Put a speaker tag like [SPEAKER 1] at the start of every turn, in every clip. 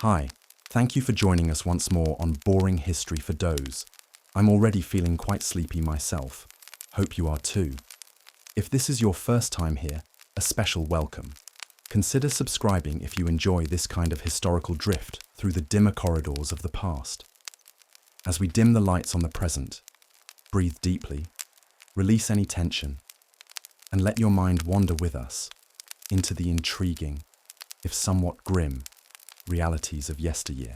[SPEAKER 1] Hi, thank you for joining us once more on Boring History for Doze. I'm already feeling quite sleepy myself. Hope you are too. If this is your first time here, a special welcome. Consider subscribing if you enjoy this kind of historical drift through the dimmer corridors of the past. As we dim the lights on the present, breathe deeply, release any tension, and let your mind wander with us into the intriguing, if somewhat grim, realities of yesteryear.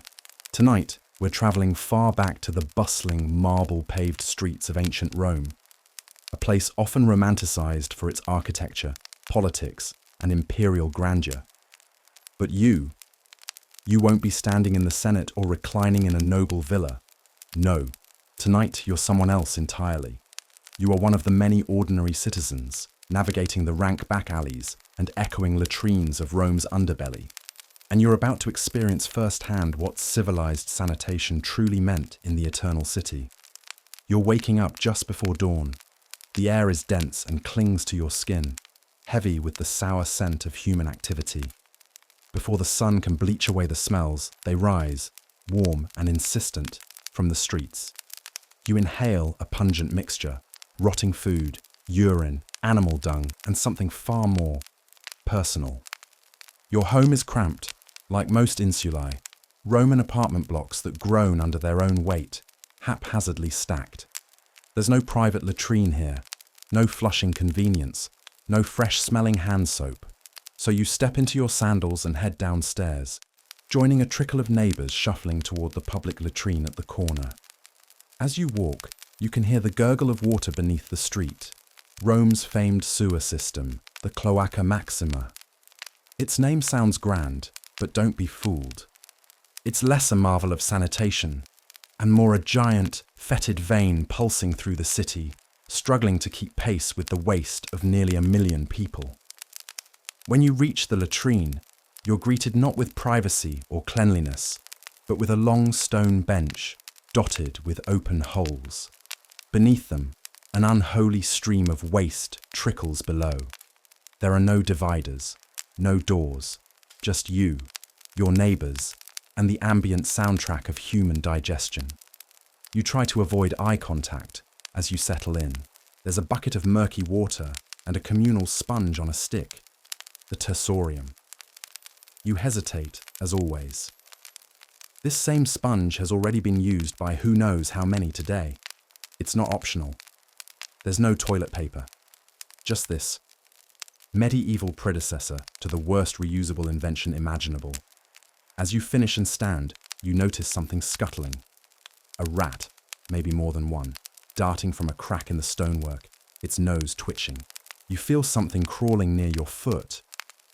[SPEAKER 1] Tonight, we're traveling far back to the bustling, marble-paved streets of ancient Rome, a place often romanticized for its architecture, politics, and imperial grandeur. But you won't be standing in the Senate or reclining in a noble villa. No, tonight you're someone else entirely. You are one of the many ordinary citizens, navigating the rank back alleys and echoing latrines of Rome's underbelly. And you're about to experience firsthand what civilized sanitation truly meant in the Eternal City. You're waking up just before dawn. The air is dense and clings to your skin, heavy with the sour scent of human activity. Before the sun can bleach away the smells, they rise, warm and insistent, from the streets. You inhale a pungent mixture, rotting food, urine, animal dung, and something far more personal. Your home is cramped, like most insulae, Roman apartment blocks that groan under their own weight, haphazardly stacked. There's no private latrine here, no flushing convenience, no fresh-smelling hand soap. So you step into your sandals and head downstairs, joining a trickle of neighbours shuffling toward the public latrine at the corner. As you walk, you can hear the gurgle of water beneath the street, Rome's famed sewer system, the Cloaca Maxima. Its name sounds grand, but don't be fooled. It's less a marvel of sanitation, and more a giant, fetid vein pulsing through the city, struggling to keep pace with the waste of nearly 1 million people. When you reach the latrine, you're greeted not with privacy or cleanliness, but with a long stone bench dotted with open holes. Beneath them, an unholy stream of waste trickles below. There are no dividers, no doors, just you, your neighbours, and the ambient soundtrack of human digestion. You try to avoid eye contact as you settle in. There's a bucket of murky water and a communal sponge on a stick, the tersorium. You hesitate, as always. This same sponge has already been used by who knows how many today. It's not optional. There's no toilet paper. Just this medieval predecessor to the worst reusable invention imaginable. As you finish and stand, you notice something scuttling. A rat, maybe more than one, darting from a crack in the stonework, its nose twitching. You feel something crawling near your foot,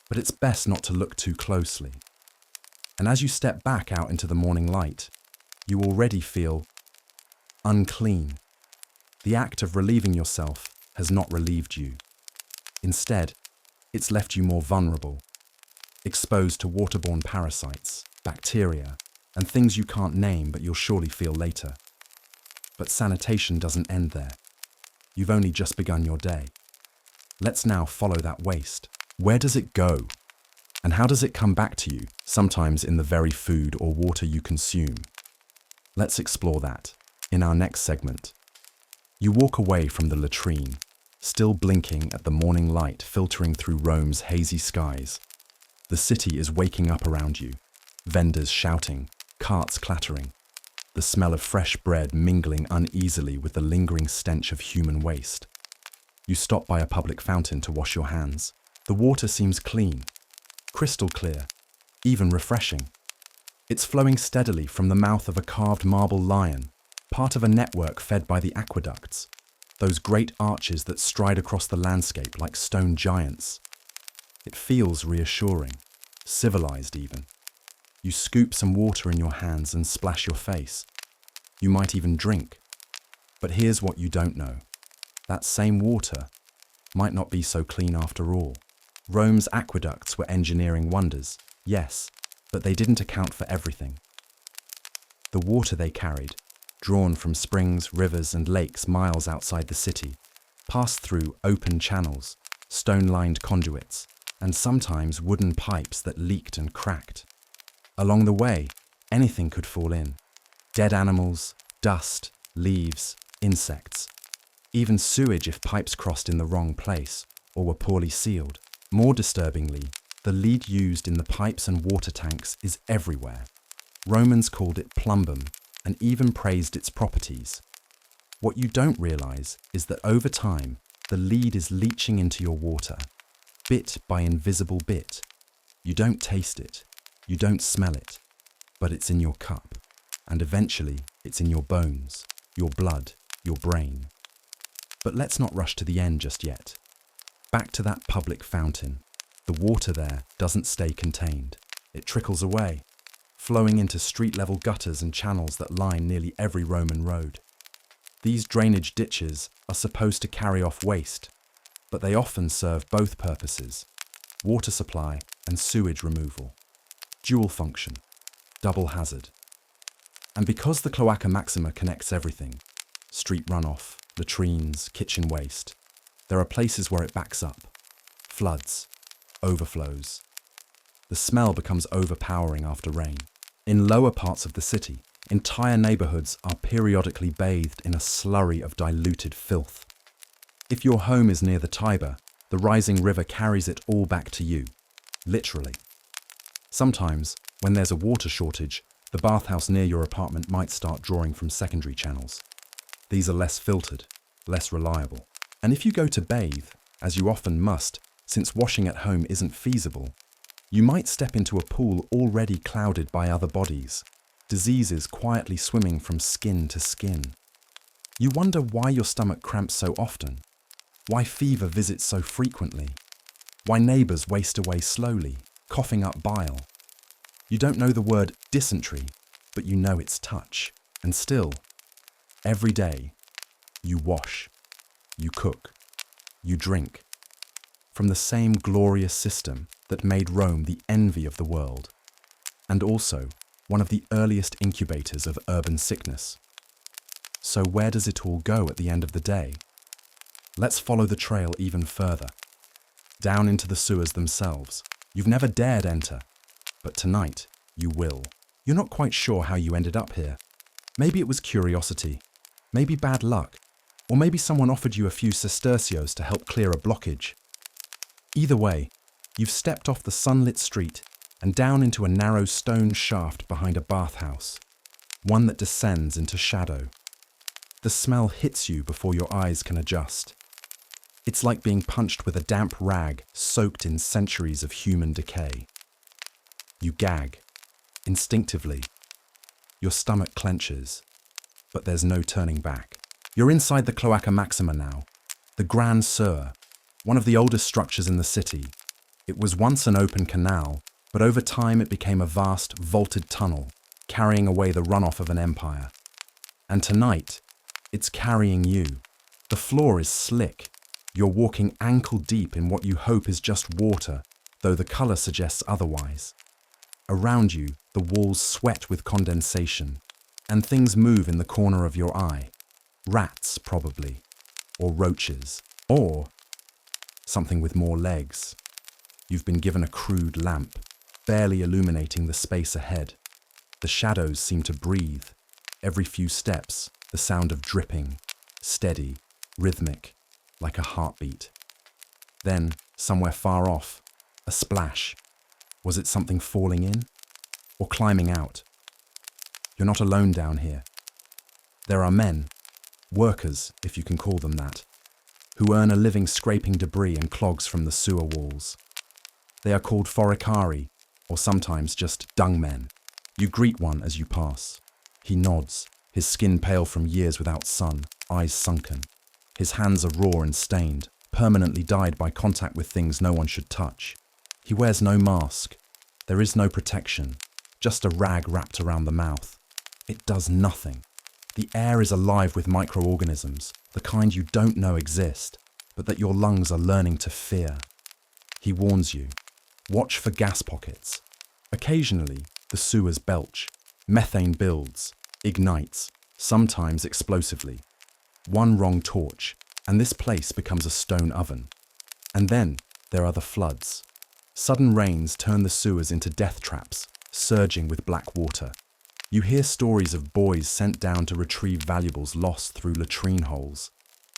[SPEAKER 1] but it's best not to look too closely. And as you step back out into the morning light, you already feel unclean. The act of relieving yourself has not relieved you. Instead, it's left you more vulnerable, exposed to waterborne parasites, bacteria, and things you can't name but you'll surely feel later. But sanitation doesn't end there. You've only just begun your day. Let's now follow that waste. Where does it go? And how does it come back to you, sometimes in the very food or water you consume? Let's explore that in our next segment. You walk away from the latrine, still blinking at the morning light filtering through Rome's hazy skies. The city is waking up around you, vendors shouting, carts clattering, the smell of fresh bread mingling uneasily with the lingering stench of human waste. You stop by a public fountain to wash your hands. The water seems clean, crystal clear, even refreshing. It's flowing steadily from the mouth of a carved marble lion, part of a network fed by the aqueducts, those great arches that stride across the landscape like stone giants. It feels reassuring, civilized even. You scoop some water in your hands and splash your face. You might even drink. But here's what you don't know. That same water might not be so clean after all. Rome's aqueducts were engineering wonders, yes, but they didn't account for everything. The water they carried, drawn from springs, rivers, and lakes miles outside the city, passed through open channels, stone-lined conduits, and sometimes wooden pipes that leaked and cracked. Along the way, anything could fall in. Dead animals, dust, leaves, insects. Even sewage if pipes crossed in the wrong place or were poorly sealed. More disturbingly, the lead used in the pipes and water tanks is everywhere. Romans called it plumbum and even praised its properties. What you don't realize is that over time, the lead is leaching into your water, bit by invisible bit. You don't taste it, you don't smell it, but it's in your cup, and eventually it's in your bones, your blood, your brain. But let's not rush to the end just yet. Back to that public fountain. The water there doesn't stay contained. It trickles away, flowing into street-level gutters and channels that line nearly every Roman road. These drainage ditches are supposed to carry off waste, but they often serve both purposes: water supply and sewage removal. Dual function, double hazard. And because the Cloaca Maxima connects everything, street runoff, latrines, kitchen waste, there are places where it backs up. Floods, overflows. The smell becomes overpowering after rain. In lower parts of the city, entire neighborhoods are periodically bathed in a slurry of diluted filth. If your home is near the Tiber, the rising river carries it all back to you, literally. Sometimes, when there's a water shortage, the bathhouse near your apartment might start drawing from secondary channels. These are less filtered, less reliable. And if you go to bathe, as you often must, since washing at home isn't feasible, you might step into a pool already clouded by other bodies, diseases quietly swimming from skin to skin. You wonder why your stomach cramps so often, why fever visits so frequently, why neighbors waste away slowly, coughing up bile. You don't know the word dysentery, but you know its touch. And still, every day, you wash, you cook, you drink, from the same glorious system that made Rome the envy of the world, and also one of the earliest incubators of urban sickness. So where does it all go at the end of the day? Let's follow the trail even further, down into the sewers themselves. You've never dared enter, but tonight you will. You're not quite sure how you ended up here. Maybe it was curiosity, maybe bad luck, or maybe someone offered you a few sestercios to help clear a blockage. Either way, you've stepped off the sunlit street and down into a narrow stone shaft behind a bathhouse, one that descends into shadow. The smell hits you before your eyes can adjust. It's like being punched with a damp rag soaked in centuries of human decay. You gag, instinctively. Your stomach clenches, but there's no turning back. You're inside the Cloaca Maxima now, the Grand Sewer, one of the oldest structures in the city. It was once an open canal, but over time it became a vast, vaulted tunnel, carrying away the runoff of an empire. And tonight, it's carrying you. The floor is slick. You're walking ankle deep in what you hope is just water, though the color suggests otherwise. Around you, the walls sweat with condensation, and things move in the corner of your eye. Rats, probably, or roaches, or something with more legs. You've been given a crude lamp, barely illuminating the space ahead. The shadows seem to breathe. Every few steps, the sound of dripping, steady, rhythmic, like a heartbeat. Then, somewhere far off, a splash. Was it something falling in? Or climbing out? You're not alone down here. There are men, workers, if you can call them that, who earn a living scraping debris and clogs from the sewer walls. They are called foricari, or sometimes just dung men. You greet one as you pass. He nods, his skin pale from years without sun, eyes sunken. His hands are raw and stained, permanently dyed by contact with things no one should touch. He wears no mask. There is no protection, just a rag wrapped around the mouth. It does nothing. The air is alive with microorganisms, the kind you don't know exist, but that your lungs are learning to fear. He warns you, watch for gas pockets. Occasionally, the sewers belch. Methane builds, ignites, sometimes explosively. One wrong torch, and this place becomes a stone oven. And then there are the floods. Sudden rains turn the sewers into death traps, surging with black water. You hear stories of boys sent down to retrieve valuables lost through latrine holes,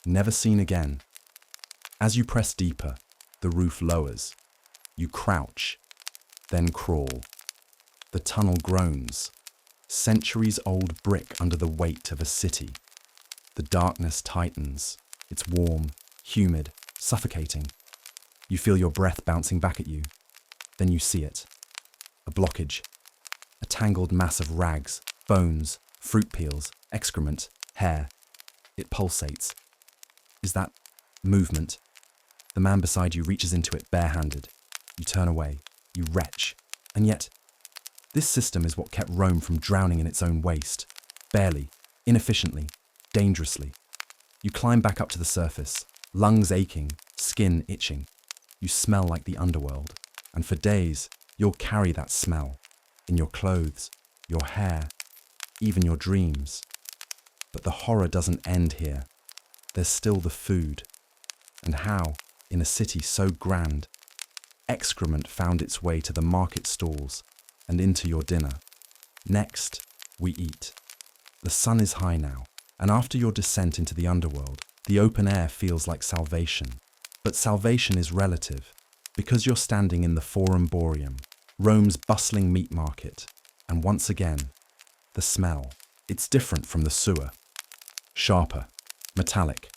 [SPEAKER 1] never seen again. As you press deeper, the roof lowers. You crouch, then crawl. The tunnel groans, centuries-old brick under the weight of a city. The darkness tightens. It's warm, humid, suffocating. You feel your breath bouncing back at you. Then you see it. A blockage. A tangled mass of rags, bones, fruit peels, excrement, hair. It pulsates. Is that movement? The man beside you reaches into it barehanded. You turn away. You retch. And yet, this system is what kept Rome from drowning in its own waste. Barely, inefficiently, dangerously. You climb back up to the surface, lungs aching, skin itching. You smell like the underworld. And for days, you'll carry that smell. In your clothes, your hair, even your dreams. But the horror doesn't end here. There's still the food. And how, in a city so grand, excrement found its way to the market stalls and into your dinner. Next, we eat. The sun is high now, and after your descent into the underworld, the open air feels like salvation. But salvation is relative, because you're standing in the Forum Boreum, Rome's bustling meat market, and once again, the smell. It's different from the sewer. Sharper, metallic.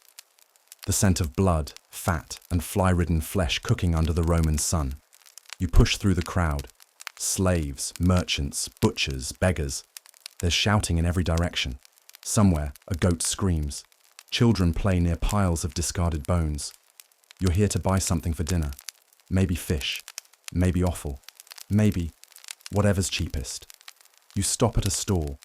[SPEAKER 1] The scent of blood, fat, and fly-ridden flesh cooking under the Roman sun. You push through the crowd. Slaves, merchants, butchers, beggars. There's shouting in every direction. Somewhere, a goat screams. Children play near piles of discarded bones. You're here to buy something for dinner. Maybe fish, maybe offal, maybe whatever's cheapest. You stop at a stall.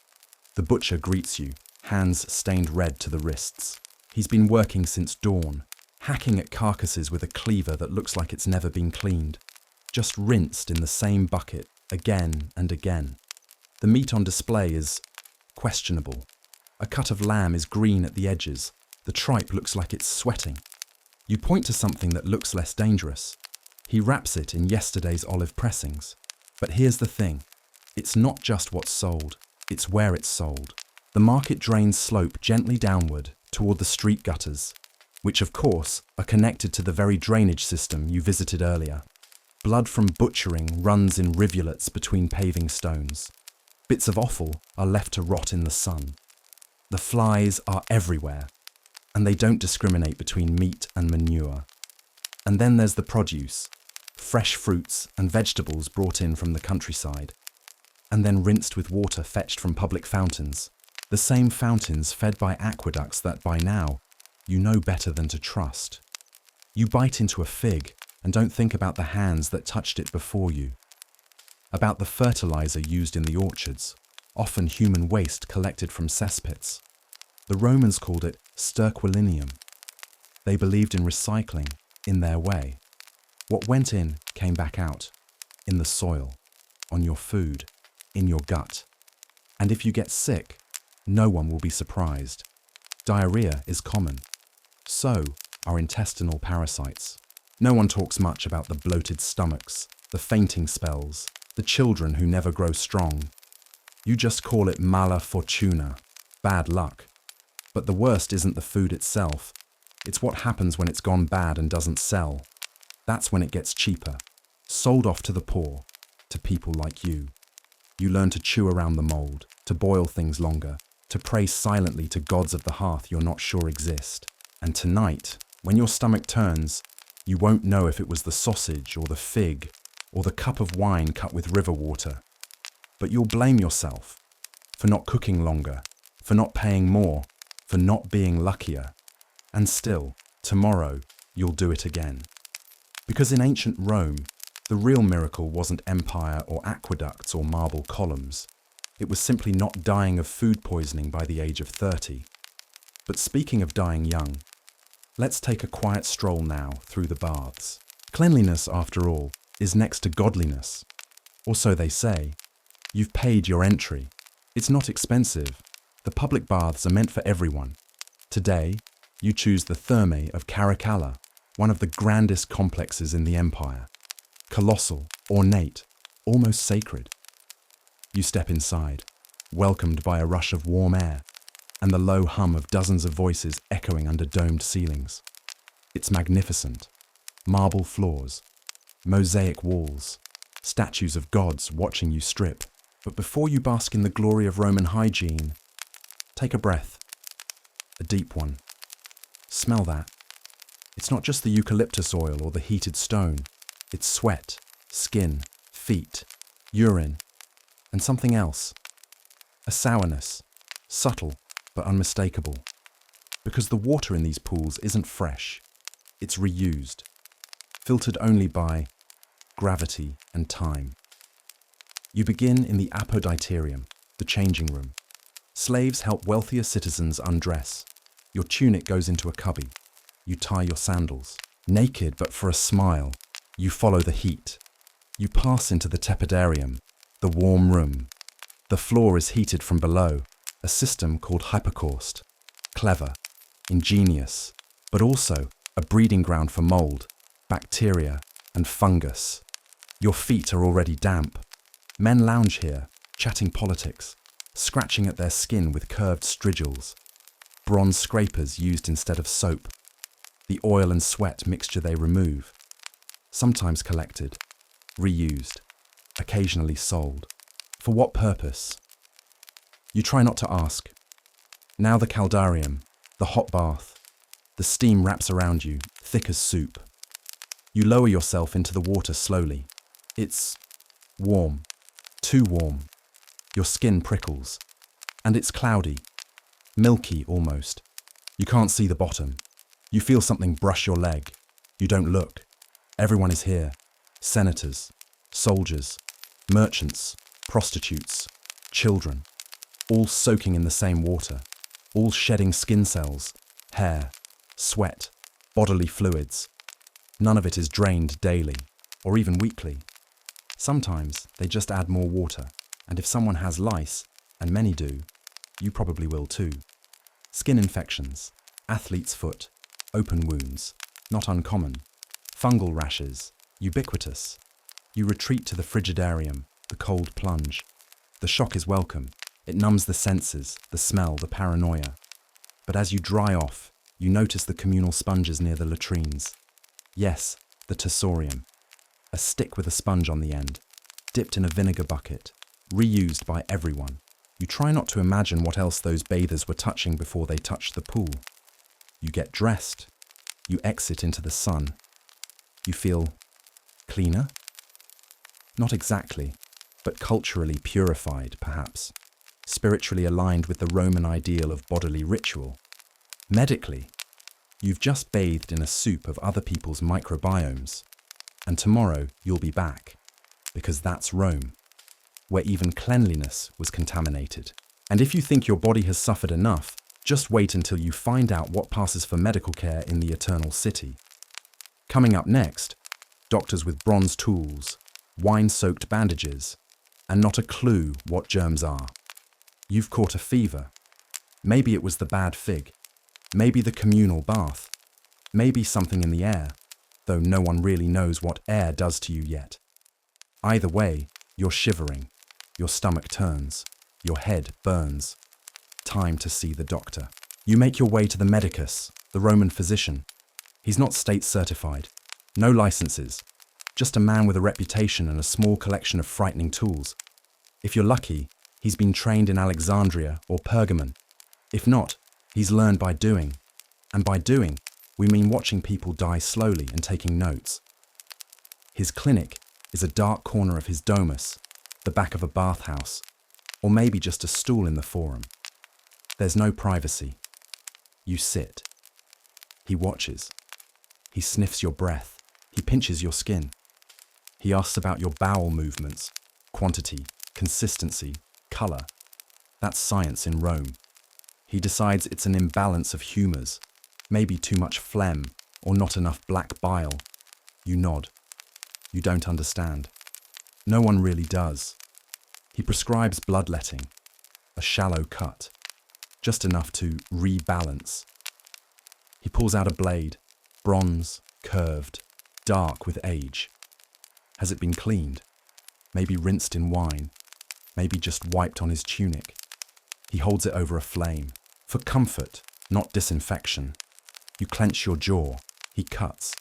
[SPEAKER 1] The butcher greets you, hands stained red to the wrists. He's been working since dawn, hacking at carcasses with a cleaver that looks like it's never been cleaned, just rinsed in the same bucket again and again. The meat on display is questionable. A cut of lamb is green at the edges. The tripe looks like it's sweating. You point to something that looks less dangerous. He wraps it in yesterday's olive pressings. But here's the thing. It's not just what's sold, it's where it's sold. The market drains slope gently downward toward the street gutters, which of course are connected to the very drainage system you visited earlier. Blood from butchering runs in rivulets between paving stones. Bits of offal are left to rot in the sun. The flies are everywhere, and they don't discriminate between meat and manure. And then there's the produce, fresh fruits and vegetables brought in from the countryside, and then rinsed with water fetched from public fountains, the same fountains fed by aqueducts that by now you know better than to trust. You bite into a fig and don't think about the hands that touched it before you, about the fertilizer used in the orchards, often human waste collected from cesspits. The Romans called it sterquilinium. They believed in recycling in their way. What went in came back out, in the soil, on your food, in your gut. And if you get sick, no one will be surprised. Diarrhea is common. So are intestinal parasites. No one talks much about the bloated stomachs, the fainting spells, the children who never grow strong. You just call it mala fortuna, bad luck. But the worst isn't the food itself. It's what happens when it's gone bad and doesn't sell. That's when it gets cheaper, sold off to the poor, to people like you. You learn to chew around the mold, to boil things longer, to pray silently to gods of the hearth you're not sure exist. And tonight, when your stomach turns, you won't know if it was the sausage or the fig or the cup of wine cut with river water. But you'll blame yourself for not cooking longer, for not paying more, for not being luckier. And still, tomorrow, you'll do it again. Because in ancient Rome, the real miracle wasn't empire or aqueducts or marble columns. It was simply not dying of food poisoning by the age of 30. But speaking of dying young, let's take a quiet stroll now through the baths. Cleanliness, after all, is next to godliness. Or so they say. You've paid your entry. It's not expensive. The public baths are meant for everyone. Today, you choose the Thermae of Caracalla, one of the grandest complexes in the empire. Colossal, ornate, almost sacred. You step inside, welcomed by a rush of warm air and the low hum of dozens of voices echoing under domed ceilings. It's magnificent. Marble floors, mosaic walls, statues of gods watching you strip. But before you bask in the glory of Roman hygiene, take a breath. A deep one. Smell that. It's not just the eucalyptus oil or the heated stone. It's sweat, skin, feet, urine, and something else. A sourness, subtle but unmistakable. Because the water in these pools isn't fresh. It's reused, filtered only by gravity and time. You begin in the apoditerium, the changing room. Slaves help wealthier citizens undress. Your tunic goes into a cubby. You tie your sandals. Naked but for a smile, you follow the heat. You pass into the tepidarium, the warm room. The floor is heated from below, a system called hypercaust. Clever, ingenious, but also a breeding ground for mold, bacteria, and fungus. Your feet are already damp. Men lounge here, chatting politics, scratching at their skin with curved strigils. Bronze scrapers used instead of soap. The oil and sweat mixture they remove. Sometimes collected, reused, occasionally sold. For what purpose? You try not to ask. Now the caldarium, the hot bath. The steam wraps around you, thick as soup. You lower yourself into the water slowly. It's warm, too warm. Your skin prickles. And it's cloudy, milky almost. You can't see the bottom. You feel something brush your leg. You don't look. Everyone is here. Senators, soldiers, merchants, prostitutes, children. All soaking in the same water. All shedding skin cells, hair, sweat, bodily fluids. None of it is drained daily, or even weekly. Sometimes they just add more water, and if someone has lice, and many do, you probably will too. Skin infections, athlete's foot, open wounds, not uncommon. Fungal rashes, ubiquitous. You retreat to the frigidarium, the cold plunge. The shock is welcome. It numbs the senses, the smell, the paranoia. But as you dry off, you notice the communal sponges near the latrines. Yes, the tersorium. A stick with a sponge on the end, dipped in a vinegar bucket, reused by everyone. You try not to imagine what else those bathers were touching before they touched the pool. You get dressed. You exit into the sun. You feel cleaner? Not exactly, but culturally purified, perhaps. Spiritually aligned with the Roman ideal of bodily ritual. Medically, you've just bathed in a soup of other people's microbiomes. And tomorrow you'll be back, because that's Rome, where even cleanliness was contaminated. And if you think your body has suffered enough, just wait until you find out what passes for medical care in the Eternal City. Coming up next, doctors with bronze tools, wine-soaked bandages, and not a clue what germs are. You've caught a fever. Maybe it was the bad fig. Maybe the communal bath. Maybe something in the air, though no one really knows what air does to you yet. Either way, you're shivering. Your stomach turns. Your head burns. Time to see the doctor. You make your way to the medicus, the Roman physician. He's not state certified. No licenses. Just a man with a reputation and a small collection of frightening tools. If you're lucky, he's been trained in Alexandria or Pergamon. If not, he's learned by doing. And by doing, we mean watching people die slowly and taking notes. His clinic is a dark corner of his domus, the back of a bathhouse, or maybe just a stool in the forum. There's no privacy. You sit. He watches. He sniffs your breath. He pinches your skin. He asks about your bowel movements, quantity, consistency, color. That's science in Rome. He decides it's an imbalance of humors, maybe too much phlegm or not enough black bile. You nod. You don't understand. No one really does. He prescribes bloodletting, a shallow cut, just enough to rebalance. He pulls out a blade, bronze, curved, dark with age. Has it been cleaned? Maybe rinsed in wine? maybe just wiped on his tunic. He holds it over a flame. For comfort, not disinfection. You clench your jaw. He cuts.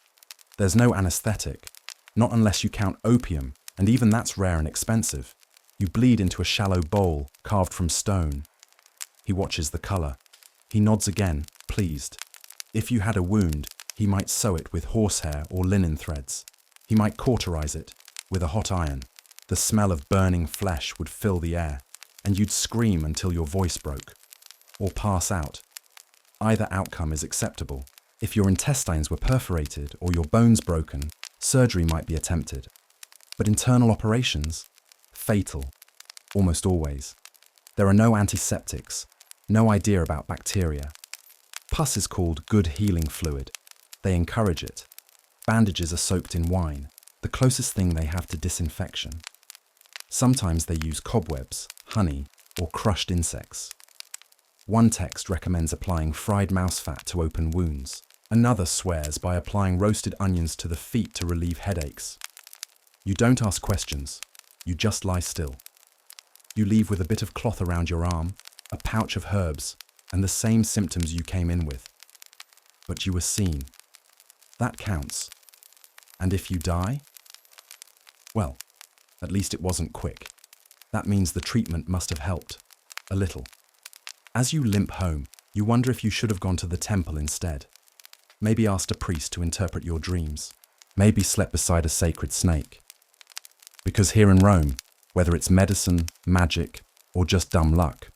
[SPEAKER 1] There's no anesthetic, not unless you count opium, and even that's rare and expensive. You bleed into a shallow bowl carved from stone. He watches the color. He nods again, pleased. If you had a wound, he might sew it with horsehair or linen threads. He might cauterize it with a hot iron. The smell of burning flesh would fill the air, and you'd scream until your voice broke, or pass out. Either outcome is acceptable. If your intestines were perforated or your bones broken, surgery might be attempted. But internal operations? Fatal. Almost always. There are no antiseptics, no idea about bacteria. Pus is called good healing fluid. They encourage it. Bandages are soaked in wine, the closest thing they have to disinfection. Sometimes they use cobwebs, honey, or crushed insects. One text recommends applying fried mouse fat to open wounds. Another swears by applying roasted onions to the feet to relieve headaches. You don't ask questions. You just lie still. You leave with a bit of cloth around your arm, a pouch of herbs, and the same symptoms you came in with. But you were seen. That counts. And if you die? Well, at least it wasn't quick. That means the treatment must have helped. A little. As you limp home, you wonder if you should have gone to the temple instead. Maybe asked a priest to interpret your dreams. Maybe slept beside a sacred snake. Because here in Rome, whether it's medicine, magic, or just dumb luck,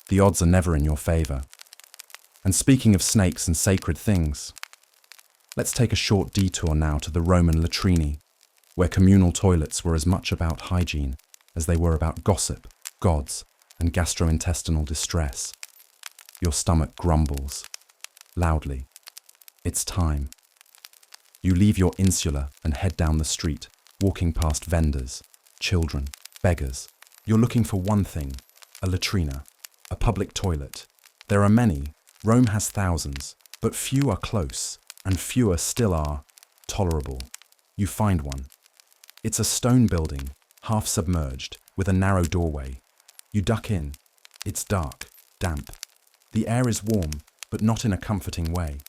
[SPEAKER 1] the odds are never in your favor. And speaking of snakes and sacred things, let's take a short detour now to the Roman latrini, where communal toilets were as much about hygiene as they were about gossip, gods, and gastrointestinal distress. Your stomach grumbles, loudly. It's time. You leave your insula and head down the street, walking past vendors, children, beggars. You're looking for one thing, a latrina, a public toilet. There are many. Rome has thousands, but few are close, and fewer still are tolerable. You find one. It's a stone building, half submerged, with a narrow doorway. You duck in. It's dark, damp. The air is warm, but not in a comforting way.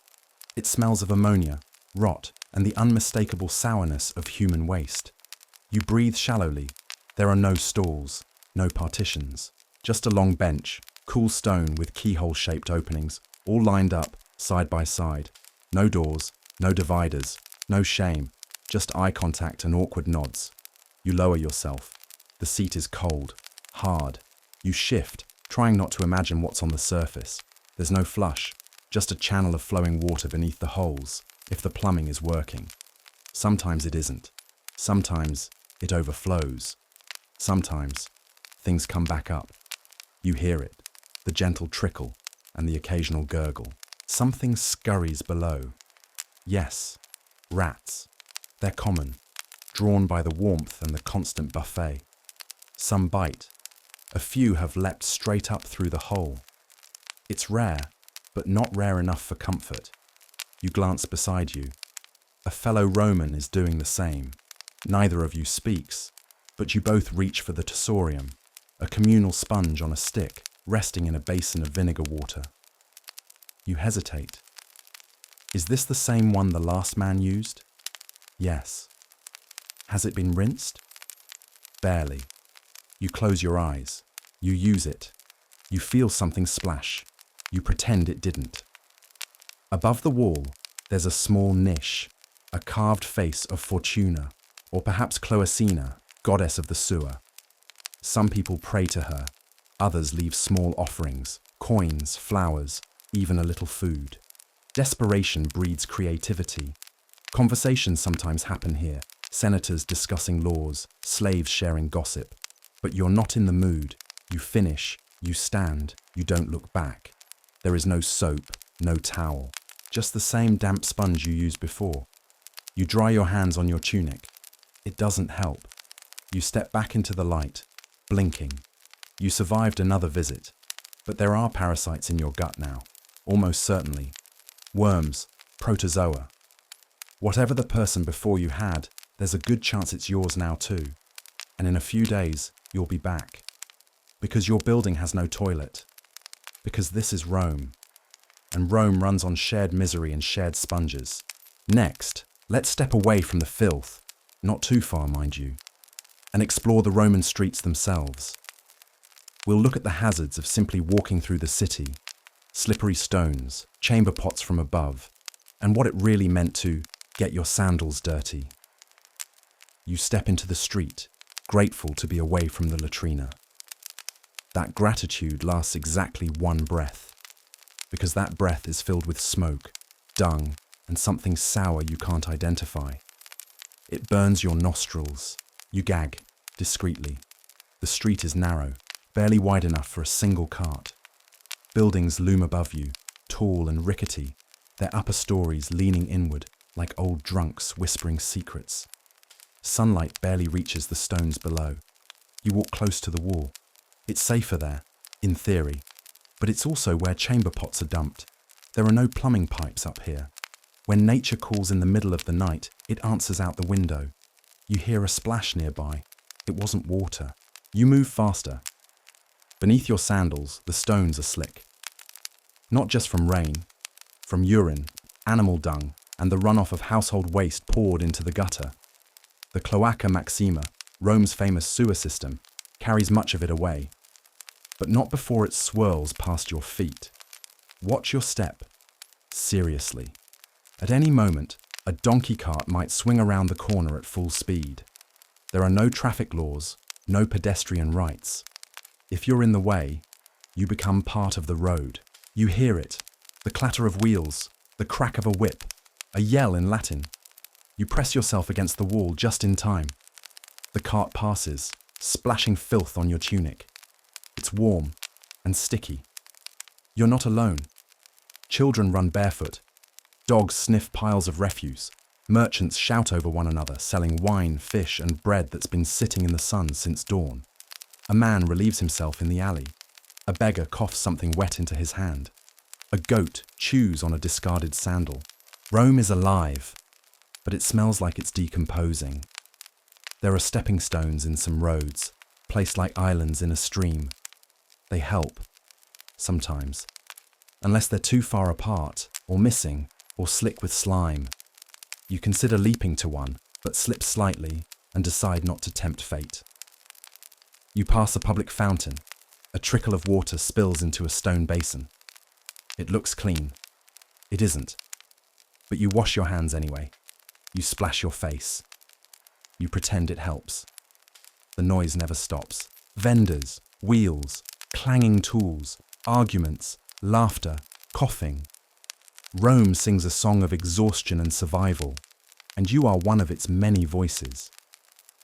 [SPEAKER 1] It smells of ammonia, rot, and the unmistakable sourness of human waste. You breathe shallowly. There are no stalls, no partitions. Just a long bench, cool stone with keyhole-shaped openings, all lined up, side by side. No doors, no dividers, no shame, just eye contact and awkward nods. You lower yourself. The seat is cold, hard. You shift, trying not to imagine what's on the surface. There's no flush, just a channel of flowing water beneath the holes, if the plumbing is working. Sometimes it isn't. Sometimes it overflows. Sometimes things come back up. You hear it, the gentle trickle and the occasional gurgle. Something scurries below. Yes, rats. They're common, drawn by the warmth and the constant buffet. Some bite. A few have leapt straight up through the hole. It's rare, but not rare enough for comfort. You glance beside you. A fellow Roman is doing the same. Neither of you speaks, but you both reach for the tesorium, a communal sponge on a stick, resting in a basin of vinegar water. You hesitate. Is this the same one the last man used? Yes. Has it been rinsed? Barely. You close your eyes. You use it. You feel something splash. You pretend it didn't. Above the wall, there's a small niche, a carved face of Fortuna, or perhaps Cloacina, goddess of the sewer. Some people pray to her. Others leave small offerings, coins, flowers, even a little food. Desperation breeds creativity. Conversations sometimes happen here, senators discussing laws, slaves sharing gossip. But you're not in the mood. You finish, you stand, you don't look back. There is no soap, no towel, just the same damp sponge you used before. You dry your hands on your tunic. It doesn't help. You step back into the light, blinking. You survived another visit, but there are parasites in your gut now, almost certainly. Worms, protozoa. Whatever the person before you had, there's a good chance it's yours now too. And in a few days, you'll be back. Because your building has no toilet. Because this is Rome. And Rome runs on shared misery and shared sponges. Next, let's step away from the filth, not too far, mind you, and explore the Roman streets themselves. We'll look at the hazards of simply walking through the city, slippery stones, chamber pots from above, and what it really meant to get your sandals dirty. You step into the street, grateful to be away from the latrina. That gratitude lasts exactly one breath, because that breath is filled with smoke, dung, and something sour you can't identify. It burns your nostrils. You gag, discreetly. The street is narrow, barely wide enough for a single cart. Buildings loom above you, tall and rickety, their upper stories leaning inward like old drunks whispering secrets. Sunlight barely reaches the stones below. You walk close to the wall. It's safer there, in theory, but it's also where chamber pots are dumped. There are no plumbing pipes up here. When nature calls in the middle of the night, it answers out the window. You hear a splash nearby. It wasn't water. You move faster. Beneath your sandals, the stones are slick. Not just from rain, from urine, animal dung, and the runoff of household waste poured into the gutter. The Cloaca Maxima, Rome's famous sewer system, carries much of it away. But not before it swirls past your feet. Watch your step. Seriously. At any moment, a donkey cart might swing around the corner at full speed. There are no traffic laws, no pedestrian rights. If you're in the way, you become part of the road. You hear it, the clatter of wheels, the crack of a whip, a yell in Latin. You press yourself against the wall just in time. The cart passes, splashing filth on your tunic. It's warm and sticky. You're not alone. Children run barefoot. Dogs sniff piles of refuse. Merchants shout over one another, selling wine, fish, and bread that's been sitting in the sun since dawn. A man relieves himself in the alley. A beggar coughs something wet into his hand. A goat chews on a discarded sandal. Rome is alive, but it smells like it's decomposing. There are stepping stones in some roads, placed like islands in a stream. They help, sometimes, unless they're too far apart, or missing, or slick with slime. You consider leaping to one, but slip slightly and decide not to tempt fate. You pass a public fountain. A trickle of water spills into a stone basin. It looks clean. It isn't. But you wash your hands anyway. You splash your face. You pretend it helps. The noise never stops. Vendors, wheels, clanging tools, arguments, laughter, coughing. Rome sings a song of exhaustion and survival, and you are one of its many voices.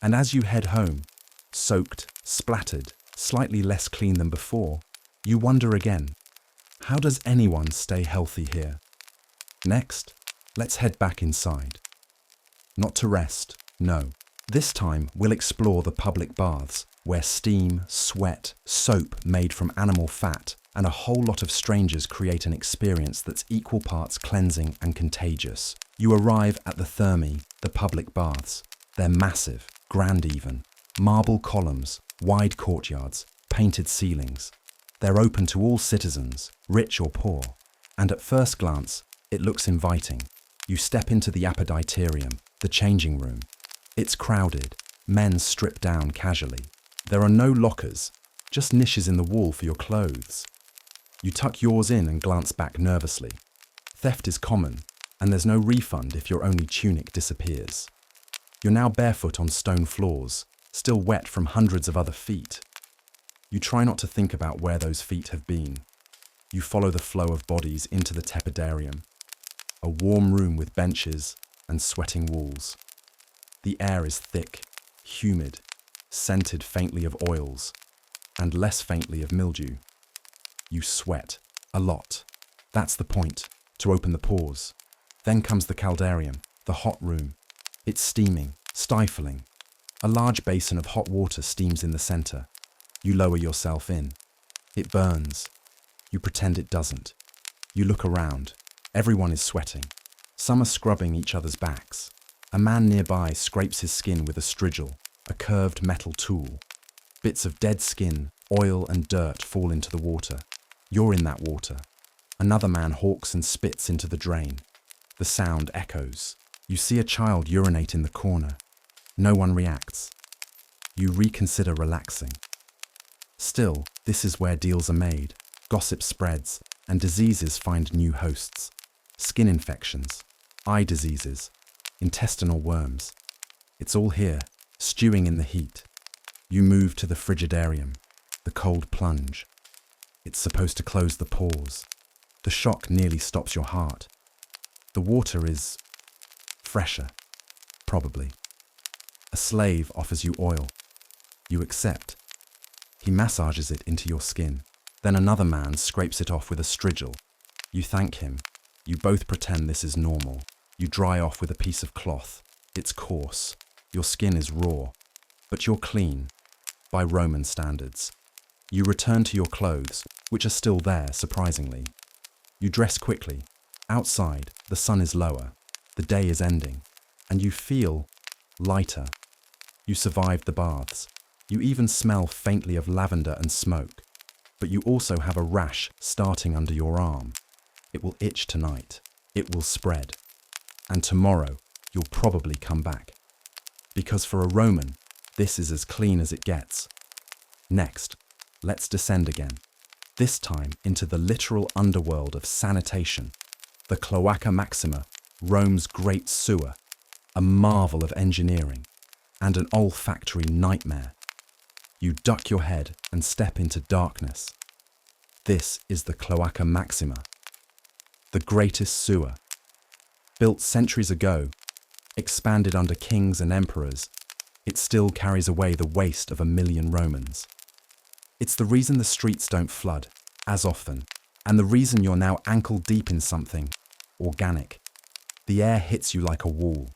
[SPEAKER 1] And as you head home, soaked, splattered, slightly less clean than before, you wonder again, how does anyone stay healthy here? Next, let's head back inside. Not to rest, no. This time we'll explore the public baths, where steam, sweat, soap made from animal fat, and a whole lot of strangers create an experience that's equal parts cleansing and contagious. You arrive at the thermae, the public baths. They're massive, grand even. Marble columns, wide courtyards, painted ceilings. They're open to all citizens, rich or poor. And at first glance, it looks inviting. You step into the apoditerium, the changing room. It's crowded, men strip down casually. There are no lockers, just niches in the wall for your clothes. You tuck yours in and glance back nervously. Theft is common, and there's no refund if your only tunic disappears. You're now barefoot on stone floors, still wet from hundreds of other feet. You try not to think about where those feet have been. You follow the flow of bodies into the tepidarium, a warm room with benches and sweating walls. The air is thick, humid, scented faintly of oils, and less faintly of mildew. You sweat, a lot. That's the point, to open the pores. Then comes the caldarium, the hot room. It's steaming, stifling. A large basin of hot water steams in the center. You lower yourself in. It burns. You pretend it doesn't. You look around. Everyone is sweating. Some are scrubbing each other's backs. A man nearby scrapes his skin with a strigil, a curved metal tool. Bits of dead skin, oil and dirt fall into the water. You're in that water. Another man hawks and spits into the drain. The sound echoes. You see a child urinate in the corner. No one reacts. You reconsider relaxing. Still, this is where deals are made, gossip spreads, and diseases find new hosts. Skin infections, eye diseases, intestinal worms. It's all here, stewing in the heat. You move to the frigidarium, the cold plunge. It's supposed to close the pores. The shock nearly stops your heart. The water is fresher, probably. A slave offers you oil. You accept. He massages it into your skin. Then another man scrapes it off with a strigil. You thank him. You both pretend this is normal. You dry off with a piece of cloth. It's coarse. Your skin is raw. But you're clean, by Roman standards. You return to your clothes, which are still there, surprisingly. You dress quickly. Outside, the sun is lower. The day is ending. And you feel lighter. You survived the baths. You even smell faintly of lavender and smoke. But you also have a rash starting under your arm. It will itch tonight. It will spread. And tomorrow, you'll probably come back. Because for a Roman, this is as clean as it gets. Next, let's descend again. This time into the literal underworld of sanitation. The Cloaca Maxima, Rome's great sewer. A marvel of engineering. And an olfactory nightmare. You duck your head and step into darkness. This is the Cloaca Maxima, the greatest sewer. Built centuries ago, expanded under kings and emperors, it still carries away the waste of 1 million Romans. It's the reason the streets don't flood as often, and the reason you're now ankle deep in something organic. The air hits you like a wall.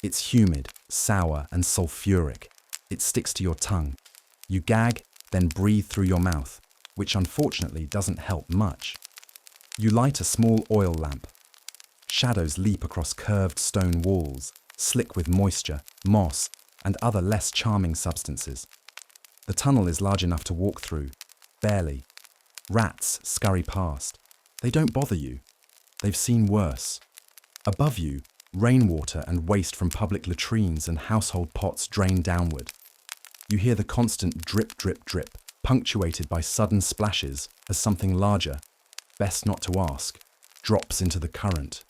[SPEAKER 1] It's humid, sour, and sulfuric. It sticks to your tongue. You gag, then breathe through your mouth, which unfortunately doesn't help much. You light a small oil lamp. Shadows leap across curved stone walls, slick with moisture, moss, and other less charming substances. The tunnel is large enough to walk through, barely. Rats scurry past. They don't bother you. They've seen worse. Above you, rainwater and waste from public latrines and household pots drain downward. You hear the constant drip, drip, drip, punctuated by sudden splashes as something larger, best not to ask, drops into the current.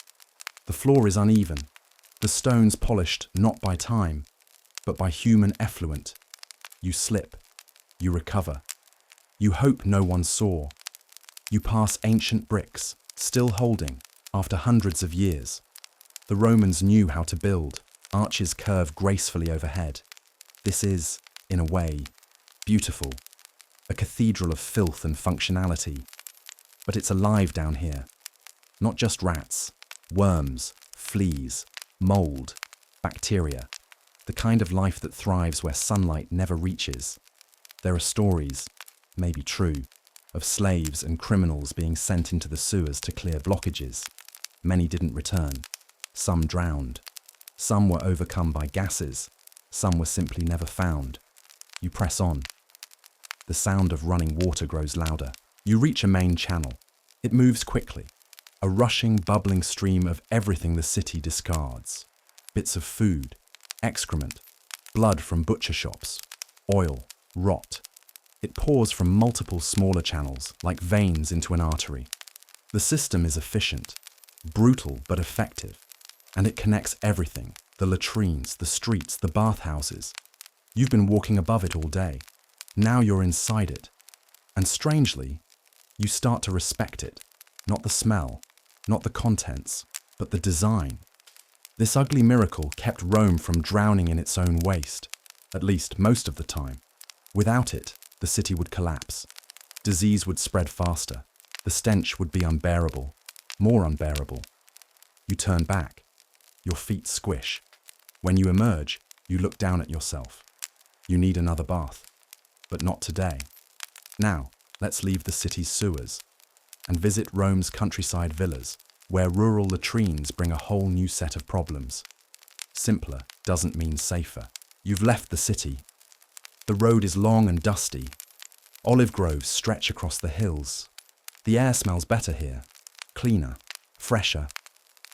[SPEAKER 1] The floor is uneven, the stones polished not by time, but by human effluent. You slip, you recover. You hope no one saw. You pass ancient bricks, still holding, after hundreds of years. The Romans knew how to build. Arches curve gracefully overhead. This is, in a way, beautiful. A cathedral of filth and functionality. But it's alive down here. Not just rats, worms, fleas, mold, bacteria. The kind of life that thrives where sunlight never reaches. There are stories, maybe true, of slaves and criminals being sent into the sewers to clear blockages. Many didn't return. Some drowned. Some were overcome by gases. Some were simply never found. You press on. The sound of running water grows louder. You reach a main channel. It moves quickly. A rushing, bubbling stream of everything the city discards. Bits of food, excrement, blood from butcher shops, oil, rot. It pours from multiple smaller channels, like veins into an artery. The system is efficient, brutal but effective, and it connects everything, the latrines, the streets, the bathhouses. You've been walking above it all day. Now you're inside it. And strangely, you start to respect it. Not the smell, not the contents, but the design. This ugly miracle kept Rome from drowning in its own waste, at least most of the time. Without it, the city would collapse. Disease would spread faster. The stench would be unbearable, more unbearable. You turn back. Your feet squish. When you emerge, you look down at yourself. You need another bath. But not today. Now, let's leave the city's sewers and visit Rome's countryside villas, where rural latrines bring a whole new set of problems. Simpler doesn't mean safer. You've left the city. The road is long and dusty. Olive groves stretch across the hills. The air smells better here, cleaner, fresher.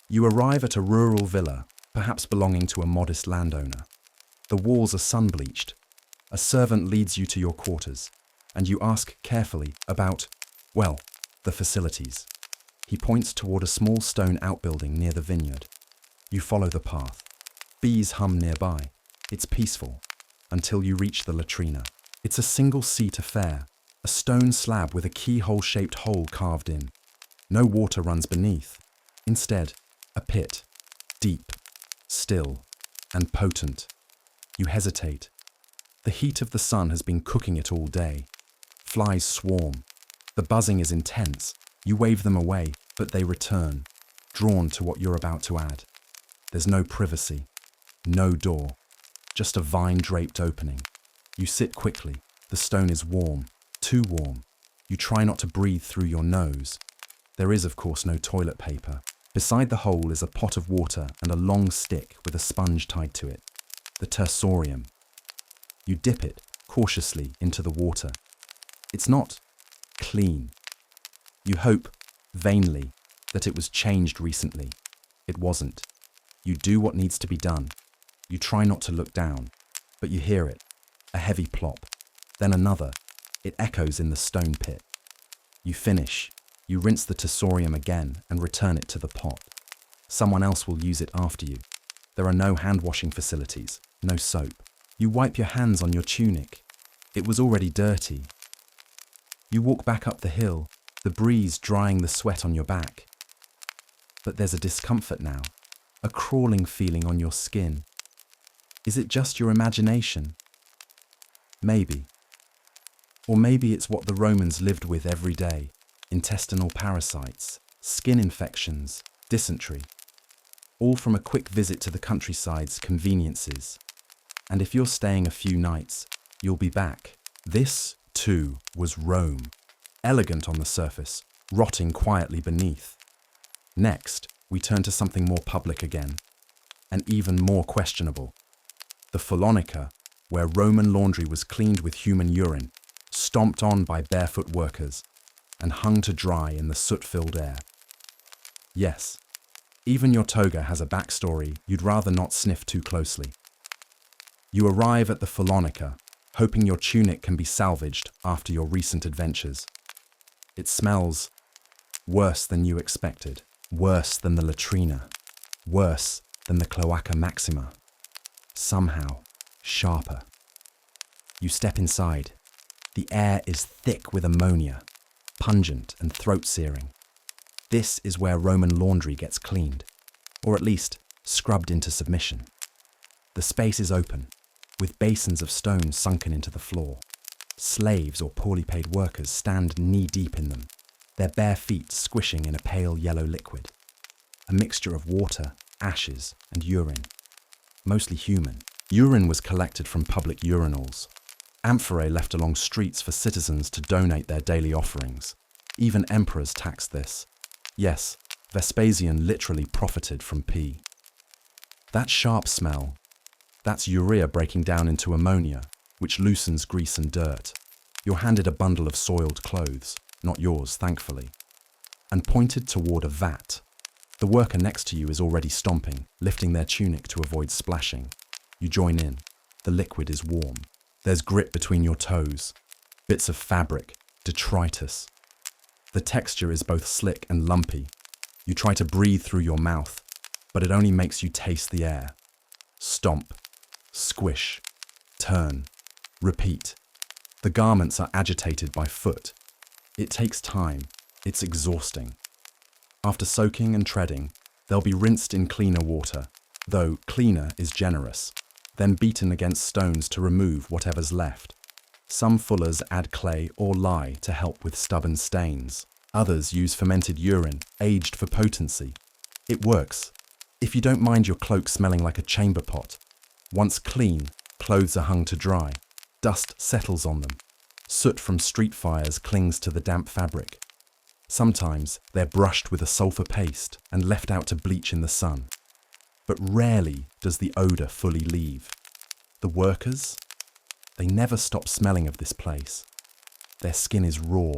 [SPEAKER 1] You arrive at a rural villa, perhaps belonging to a modest landowner. The walls are sun-bleached. A servant leads you to your quarters, and you ask carefully about, well, the facilities. He points toward a small stone outbuilding near the vineyard. You follow the path. Bees hum nearby. It's peaceful, until you reach the latrina. It's a single-seat affair, a stone slab with a keyhole-shaped hole carved in. No water runs beneath. Instead, a pit, deep, still, and potent. You hesitate. The heat of the sun has been cooking it all day. Flies swarm. The buzzing is intense. You wave them away, but they return, drawn to what you're about to add. There's no privacy, no door, just a vine-draped opening. You sit quickly. The stone is warm, too warm. You try not to breathe through your nose. There is, of course, no toilet paper. Beside the hole is a pot of water and a long stick with a sponge tied to it. The tersorium. You dip it cautiously into the water. It's not clean. You hope, vainly, that it was changed recently. It wasn't. You do what needs to be done. You try not to look down, but you hear it, a heavy plop, then another. It echoes in the stone pit. You finish. You rinse the tersorium again and return it to the pot. Someone else will use it after you. There are no hand-washing facilities, no soap. You wipe your hands on your tunic. It was already dirty. You walk back up the hill, the breeze drying the sweat on your back. But there's a discomfort now, a crawling feeling on your skin. Is it just your imagination? Maybe. Or maybe it's what the Romans lived with every day. Intestinal parasites, skin infections, dysentery. All from a quick visit to the countryside's conveniences. And if you're staying a few nights, you'll be back. This, too, was Rome. Elegant on the surface, rotting quietly beneath. Next, we turn to something more public again, and even more questionable. The Polonica, where Roman laundry was cleaned with human urine, stomped on by barefoot workers, and hung to dry in the soot-filled air. Yes, even your toga has a backstory you'd rather not sniff too closely. You arrive at the Polonica, hoping your tunic can be salvaged after your recent adventures. It smells worse than you expected, worse than the latrina, worse than the cloaca maxima, somehow sharper. You step inside. The air is thick with ammonia, pungent and throat-searing. This is where Roman laundry gets cleaned, or at least scrubbed into submission. The space is open, with basins of stone sunken into the floor. Slaves or poorly paid workers stand knee-deep in them, their bare feet squishing in a pale yellow liquid. A mixture of water, ashes, and urine. Mostly human. Urine was collected from public urinals. Amphorae left along streets for citizens to donate their daily offerings. Even emperors taxed this. Yes, Vespasian literally profited from pee. That sharp smell, that's urea breaking down into ammonia, which loosens grease and dirt. You're handed a bundle of soiled clothes, not yours, thankfully, and pointed toward a vat. The worker next to you is already stomping, lifting their tunic to avoid splashing. You join in. The liquid is warm. There's grit between your toes, bits of fabric, detritus. The texture is both slick and lumpy. You try to breathe through your mouth, but it only makes you taste the air. Stomp, squish, turn, repeat. The garments are agitated by foot. It takes time. It's exhausting. After soaking and treading, they'll be rinsed in cleaner water, though cleaner is generous, then beaten against stones to remove whatever's left. Some fullers add clay or lye to help with stubborn stains. Others use fermented urine, aged for potency. It works, if you don't mind your cloak smelling like a chamber pot. Once clean, clothes are hung to dry. Dust settles on them. Soot from street fires clings to the damp fabric. Sometimes they're brushed with a sulfur paste and left out to bleach in the sun. But rarely does the odor fully leave. The workers? They never stop smelling of this place. Their skin is raw.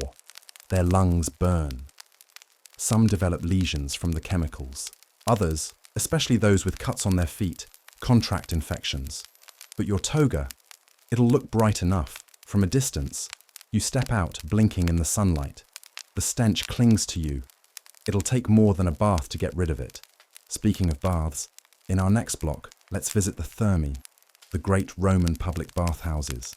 [SPEAKER 1] Their lungs burn. Some develop lesions from the chemicals. Others, especially those with cuts on their feet, contract infections. But your toga, it'll look bright enough. From a distance, you step out, blinking in the sunlight. The stench clings to you. It'll take more than a bath to get rid of it. Speaking of baths, in our next block, let's visit the thermae, the great Roman public bathhouses.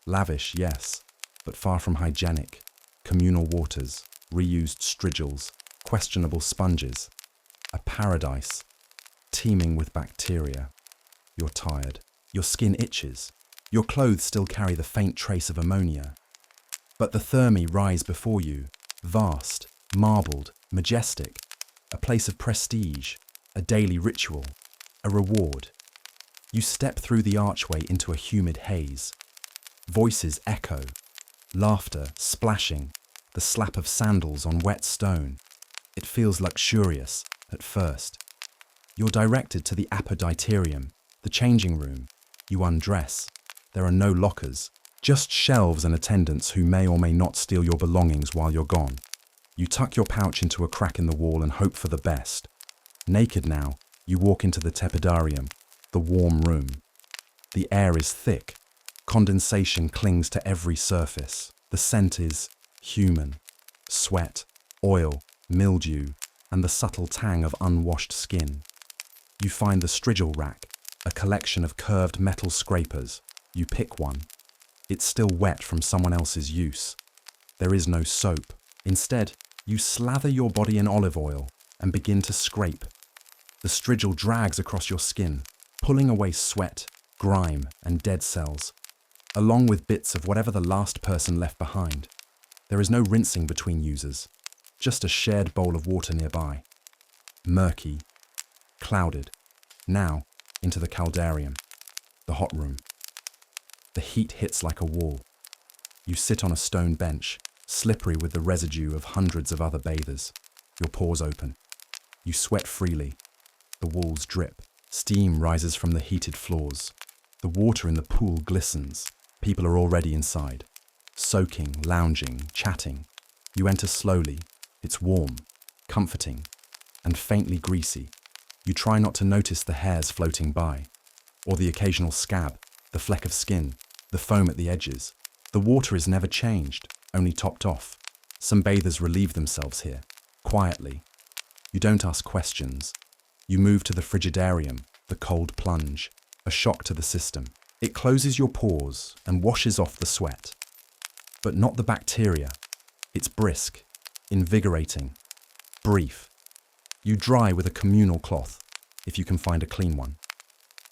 [SPEAKER 1] Lavish, yes, but far from hygienic. Communal waters, reused strigils, questionable sponges. A paradise, teeming with bacteria. You're tired. Your skin itches. Your clothes still carry the faint trace of ammonia. But the thermae rise before you, vast, marbled, majestic, a place of prestige, a daily ritual, a reward. You step through the archway into a humid haze. Voices echo, laughter splashing, the slap of sandals on wet stone. It feels luxurious at first. You're directed to the apoditerium, the changing room. You undress. There are no lockers, just shelves and attendants who may or may not steal your belongings while you're gone. You tuck your pouch into a crack in the wall and hope for the best. Naked now, you walk into the tepidarium, the warm room. The air is thick. Condensation clings to every surface. The scent is human. Sweat, oil, mildew, and the subtle tang of unwashed skin. You find the strigil rack, a collection of curved metal scrapers. You pick one. It's still wet from someone else's use. There is no soap. Instead, you slather your body in olive oil and begin to scrape. The strigil drags across your skin, pulling away sweat, grime, and dead cells, along with bits of whatever the last person left behind. There is no rinsing between users, just a shared bowl of water nearby. Murky, clouded. Now, into the caldarium, the hot room. The heat hits like a wall. You sit on a stone bench, slippery with the residue of hundreds of other bathers. Your pores open. You sweat freely. The walls drip. Steam rises from the heated floors. The water in the pool glistens. People are already inside, soaking, lounging, chatting. You enter slowly. It's warm, comforting, and faintly greasy. You try not to notice the hairs floating by, or the occasional scab, the fleck of skin, the foam at the edges. The water is never changed, only topped off. Some bathers relieve themselves here, quietly. You don't ask questions. You move to the frigidarium, the cold plunge, a shock to the system. It closes your pores and washes off the sweat. But not the bacteria. It's brisk, invigorating, brief. You dry with a communal cloth, if you can find a clean one.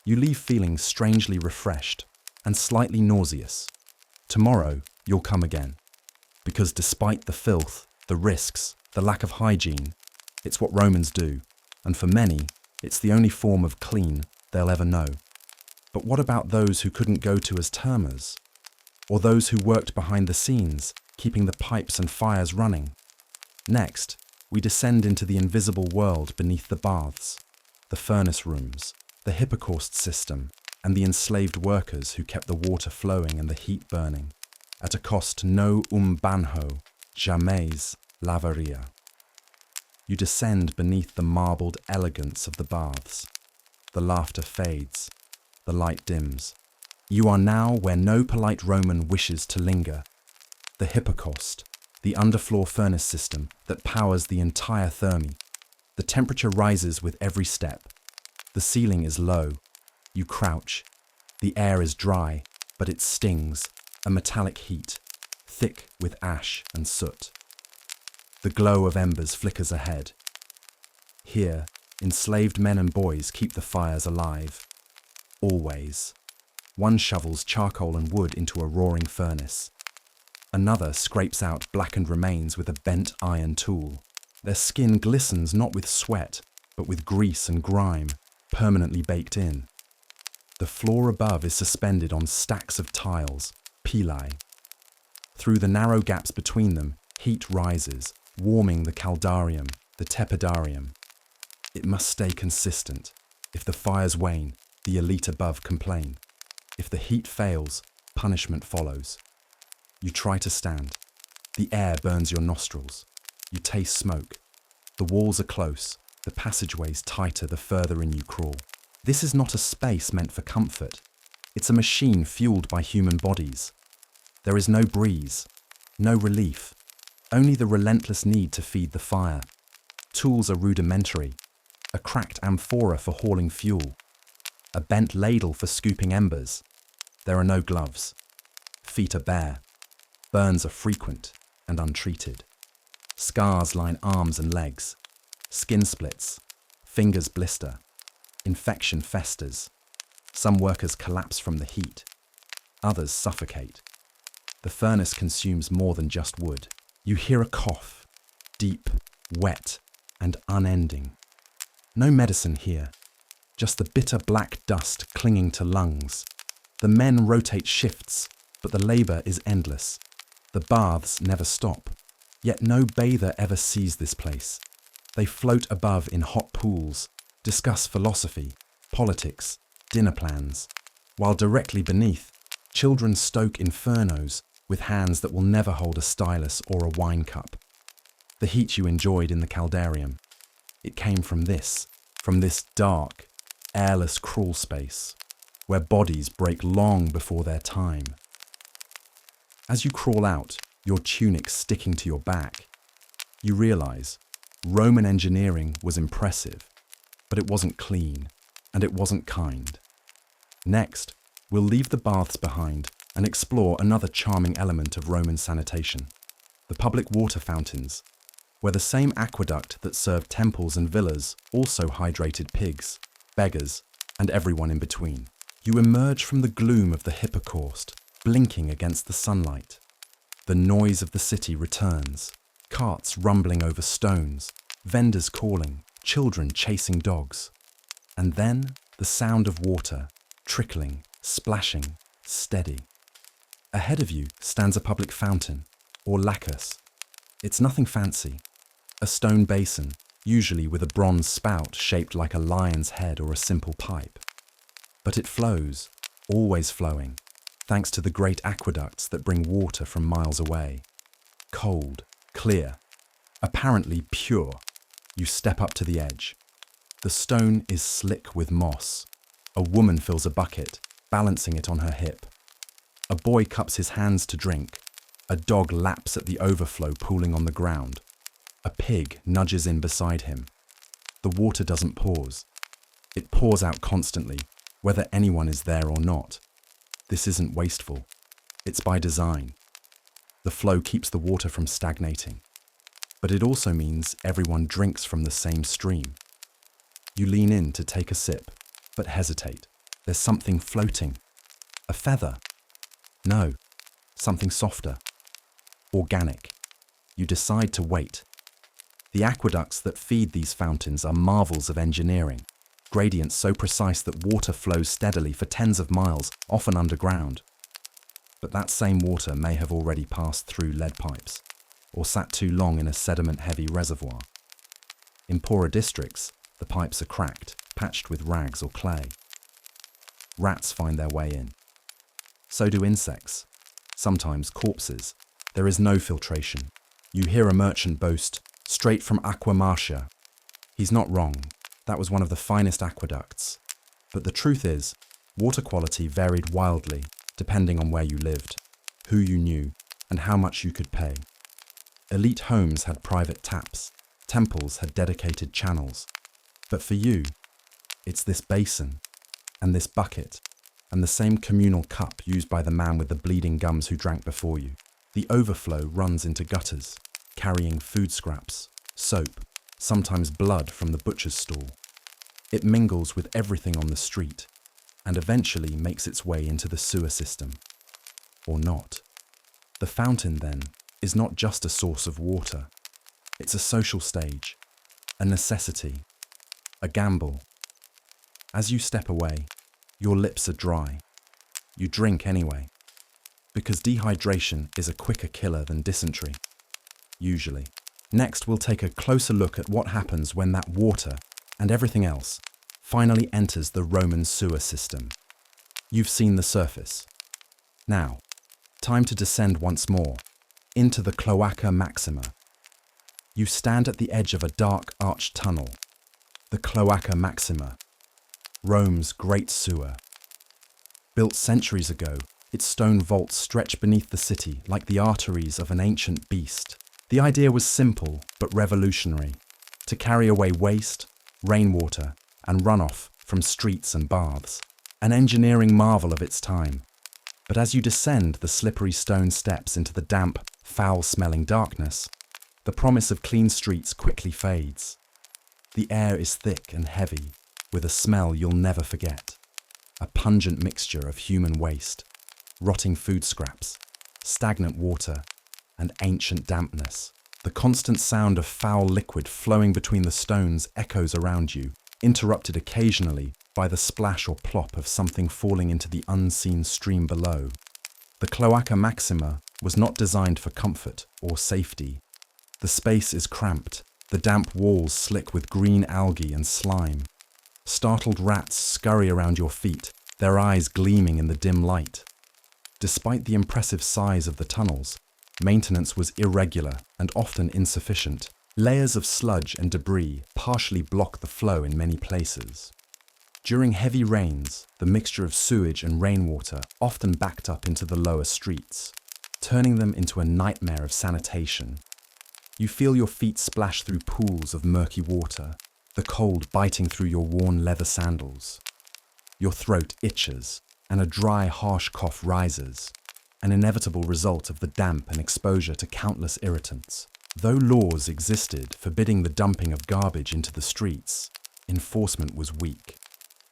[SPEAKER 1] You leave feeling strangely refreshed and slightly nauseous. Tomorrow, you'll come again. Because despite the filth, the risks, the lack of hygiene, it's what Romans do, and for many, it's the only form of clean they'll ever know. But what about those who couldn't go to as termers? Or those who worked behind the scenes, keeping the pipes and fires running? Next, we descend into the invisible world beneath the baths, the furnace rooms, the hippocaust system, and the enslaved workers who kept the water flowing and the heat burning, at a cost no banho, jamais lavaria. You descend beneath the marbled elegance of the baths. The laughter fades, the light dims. You are now where no polite Roman wishes to linger. The hippocaust, the underfloor furnace system that powers the entire thermae. The temperature rises with every step. The ceiling is low. You crouch. The air is dry, but it stings, a metallic heat, thick with ash and soot. The glow of embers flickers ahead. Here, enslaved men and boys keep the fires alive. Always. One shovels charcoal and wood into a roaring furnace. Another scrapes out blackened remains with a bent iron tool. Their skin glistens not with sweat, but with grease and grime, permanently baked in. The floor above is suspended on stacks of tiles, pilae. Through the narrow gaps between them, heat rises, warming the caldarium, the tepidarium. It must stay consistent. If the fires wane, the elite above complain. If the heat fails, Punishment follows. You try to stand. The air burns your nostrils. You taste smoke. The walls are close, the passageways tighter the further in you crawl. This is not a space meant for comfort. It's a machine fueled by human bodies. There is no breeze, no relief, only the relentless need to feed the fire. Tools are rudimentary. A cracked amphora for hauling fuel. A bent ladle for scooping embers. There are no gloves. Feet are bare. Burns are frequent and untreated. Scars line arms and legs. Skin splits. Fingers blister. Infection festers. Some workers collapse from the heat. Others suffocate. The furnace consumes more than just wood. You hear a cough, deep, wet, and unending. No medicine here, just the bitter black dust clinging to lungs. The men rotate shifts, but the labour is endless. The baths never stop, yet no bather ever sees this place. They float above in hot pools, discuss philosophy, politics, dinner plans, while directly beneath, children stoke infernos with hands that will never hold a stylus or a wine cup. The heat you enjoyed in the caldarium, it came from this dark, airless crawl space, where bodies break long before their time. As you crawl out, your tunic sticking to your back, you realise Roman engineering was impressive, but it wasn't clean, and it wasn't kind. Next, we'll leave the baths behind and explore another charming element of Roman sanitation, the public water fountains, where the same aqueduct that served temples and villas also hydrated pigs, beggars, and everyone in between. You emerge from the gloom of the Hippocaust, blinking against the sunlight. The noise of the city returns, carts rumbling over stones, vendors calling, children chasing dogs. And then the sound of water, trickling, splashing, steady. Ahead of you stands a public fountain, or lacus. It's nothing fancy. A stone basin, usually with a bronze spout shaped like a lion's head or a simple pipe. But it flows, always flowing, thanks to the great aqueducts that bring water from miles away. Cold, clear, apparently pure. You step up to the edge. The stone is slick with moss. A woman fills a bucket, balancing it on her hip. A boy cups his hands to drink. A dog laps at the overflow pooling on the ground. A pig nudges in beside him. The water doesn't pause. It pours out constantly, whether anyone is there or not. This isn't wasteful. It's by design. The flow keeps the water from stagnating. But it also means everyone drinks from the same stream. You lean in to take a sip, but hesitate. There's something floating. A feather. No, something softer. Organic. You decide to wait. The aqueducts that feed these fountains are marvels of engineering, gradients so precise that water flows steadily for tens of miles, often underground. But that same water may have already passed through lead pipes, or sat too long in a sediment-heavy reservoir. In poorer districts, the pipes are cracked, patched with rags or clay. Rats find their way in. So do insects, sometimes corpses. There is no filtration. You hear a merchant boast, "Straight from Aqua Marcia." He's not wrong. That was one of the finest aqueducts. But the truth is, water quality varied wildly, depending on where you lived, who you knew, and how much you could pay. Elite homes had private taps. Temples had dedicated channels. But for you, it's this basin, and this bucket, and the same communal cup used by the man with the bleeding gums who drank before you. The overflow runs into gutters, carrying food scraps, soap, sometimes blood from the butcher's stall. It mingles with everything on the street, and eventually makes its way into the sewer system. Or not. The fountain, then, is not just a source of water. It's a social stage, a necessity, a gamble. As you step away, your lips are dry. You drink anyway, because dehydration is a quicker killer than dysentery. Usually. Next, we'll take a closer look at what happens when that water, and everything else, finally enters the Roman sewer system. You've seen the surface. Now, time to descend once more, into the Cloaca Maxima. You stand at the edge of a dark arched tunnel, the Cloaca Maxima, Rome's great sewer. Built centuries ago, its stone vaults stretch beneath the city like the arteries of an ancient beast. The idea was simple but revolutionary: to carry away waste, rainwater, and runoff from streets and baths, an engineering marvel of its time. But as you descend the slippery stone steps into the damp, foul-smelling darkness, the promise of clean streets quickly fades. The air is thick and heavy, with a smell you'll never forget. A pungent mixture of human waste, rotting food scraps, stagnant water, and ancient dampness. The constant sound of foul liquid flowing between the stones echoes around you, interrupted occasionally by the splash or plop of something falling into the unseen stream below. The Cloaca Maxima was not designed for comfort or safety. The space is cramped, the damp walls slick with green algae and slime. Startled rats scurry around your feet, their eyes gleaming in the dim light. Despite the impressive size of the tunnels, maintenance was irregular and often insufficient. Layers of sludge and debris partially block the flow in many places. During heavy rains, the mixture of sewage and rainwater often backed up into the lower streets, turning them into a nightmare of sanitation. You feel your feet splash through pools of murky water, the cold biting through your worn leather sandals. Your throat itches, and a dry, harsh cough rises, an inevitable result of the damp and exposure to countless irritants. Though laws existed forbidding the dumping of garbage into the streets, enforcement was weak.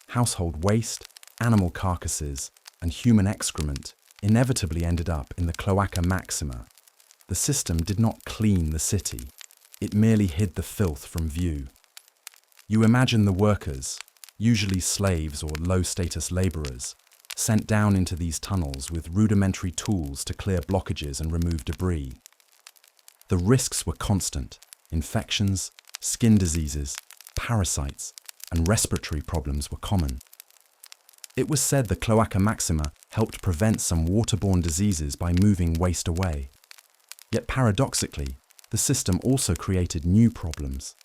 [SPEAKER 1] Household waste, animal carcasses, and human excrement inevitably ended up in the Cloaca Maxima. The system did not clean the city, it merely hid the filth from view. You imagine the workers, usually slaves or low-status laborers, sent down into these tunnels with rudimentary tools to clear blockages and remove debris. The risks were constant: infections, skin diseases, parasites, and respiratory problems were common. It was said the Cloaca Maxima helped prevent some waterborne diseases by moving waste away. Yet paradoxically, the system also created new problems.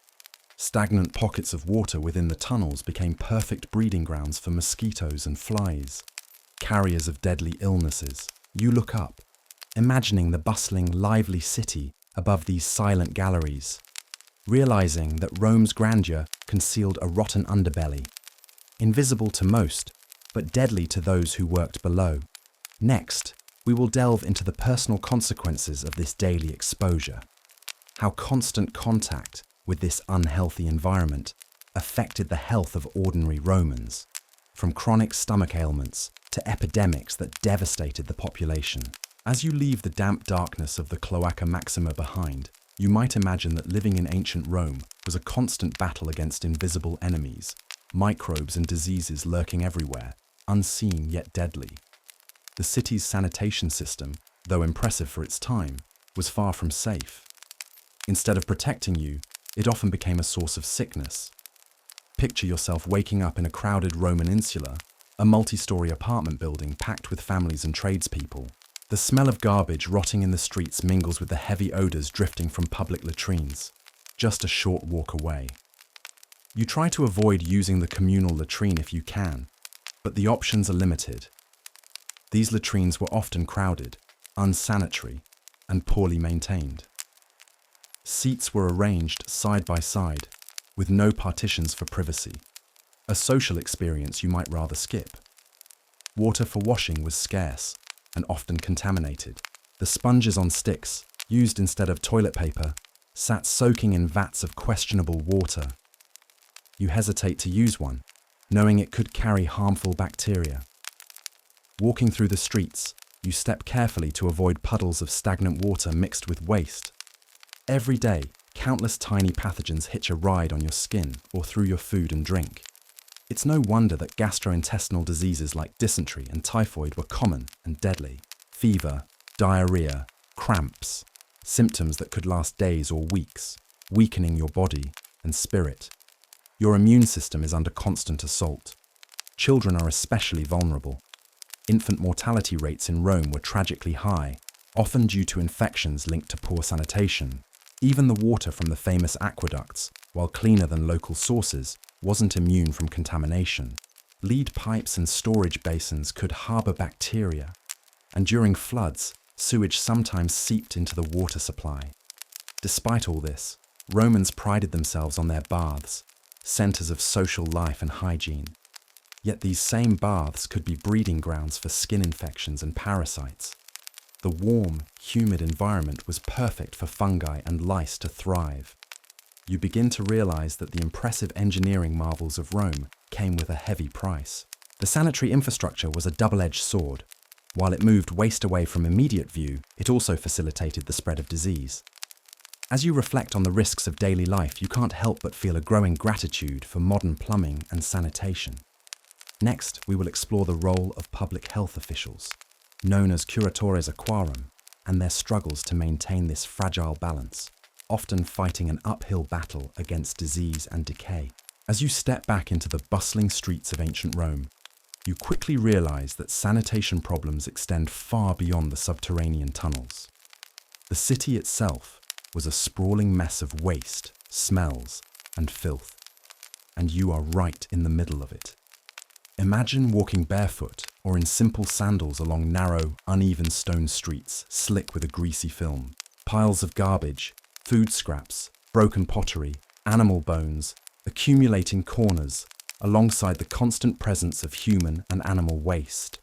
[SPEAKER 1] Stagnant pockets of water within the tunnels became perfect breeding grounds for mosquitoes and flies, carriers of deadly illnesses. You look up, imagining the bustling, lively city above these silent galleries, realizing that Rome's grandeur concealed a rotten underbelly, invisible to most, but deadly to those who worked below. Next, we will delve into the personal consequences of this daily exposure, how constant contact with this unhealthy environment affected the health of ordinary Romans, from chronic stomach ailments to epidemics that devastated the population. As you leave the damp darkness of the Cloaca Maxima behind, you might imagine that living in ancient Rome was a constant battle against invisible enemies, microbes and diseases lurking everywhere, unseen yet deadly. The city's sanitation system, though impressive for its time, was far from safe. Instead of protecting you, it often became a source of sickness. Picture yourself waking up in a crowded Roman insula, a multi-story apartment building packed with families and tradespeople. The smell of garbage rotting in the streets mingles with the heavy odors drifting from public latrines, just a short walk away. You try to avoid using the communal latrine if you can, but the options are limited. These latrines were often crowded, unsanitary, and poorly maintained. Seats were arranged side by side, with no partitions for privacy, a social experience you might rather skip. Water for washing was scarce and often contaminated. The sponges on sticks, used instead of toilet paper, sat soaking in vats of questionable water. You hesitate to use one, knowing it could carry harmful bacteria. Walking through the streets, you step carefully to avoid puddles of stagnant water mixed with waste. Every day, countless tiny pathogens hitch a ride on your skin or through your food and drink. It's no wonder that gastrointestinal diseases like dysentery and typhoid were common and deadly. Fever, diarrhea, cramps, symptoms that could last days or weeks, weakening your body and spirit. Your immune system is under constant assault. Children are especially vulnerable. Infant mortality rates in Rome were tragically high, often due to infections linked to poor sanitation. Even the water from the famous aqueducts, while cleaner than local sources, wasn't immune from contamination. Lead pipes and storage basins could harbor bacteria, and during floods, sewage sometimes seeped into the water supply. Despite all this, Romans prided themselves on their baths, centers of social life and hygiene. Yet these same baths could be breeding grounds for skin infections and parasites. The warm, humid environment was perfect for fungi and lice to thrive. You begin to realize that the impressive engineering marvels of Rome came with a heavy price. The sanitary infrastructure was a double-edged sword. While it moved waste away from immediate view, it also facilitated the spread of disease. As you reflect on the risks of daily life, you can't help but feel a growing gratitude for modern plumbing and sanitation. Next, we will explore the role of public health officials, known as curatores aquarum, and their struggles to maintain this fragile balance, often fighting an uphill battle against disease and decay. As you step back into the bustling streets of ancient Rome, you quickly realize that sanitation problems extend far beyond the subterranean tunnels. The city itself was a sprawling mess of waste, smells, and filth, and you are right in the middle of it. Imagine walking barefoot or in simple sandals along narrow, uneven stone streets, slick with a greasy film. Piles of garbage, food scraps, broken pottery, animal bones, accumulating corners, alongside the constant presence of human and animal waste.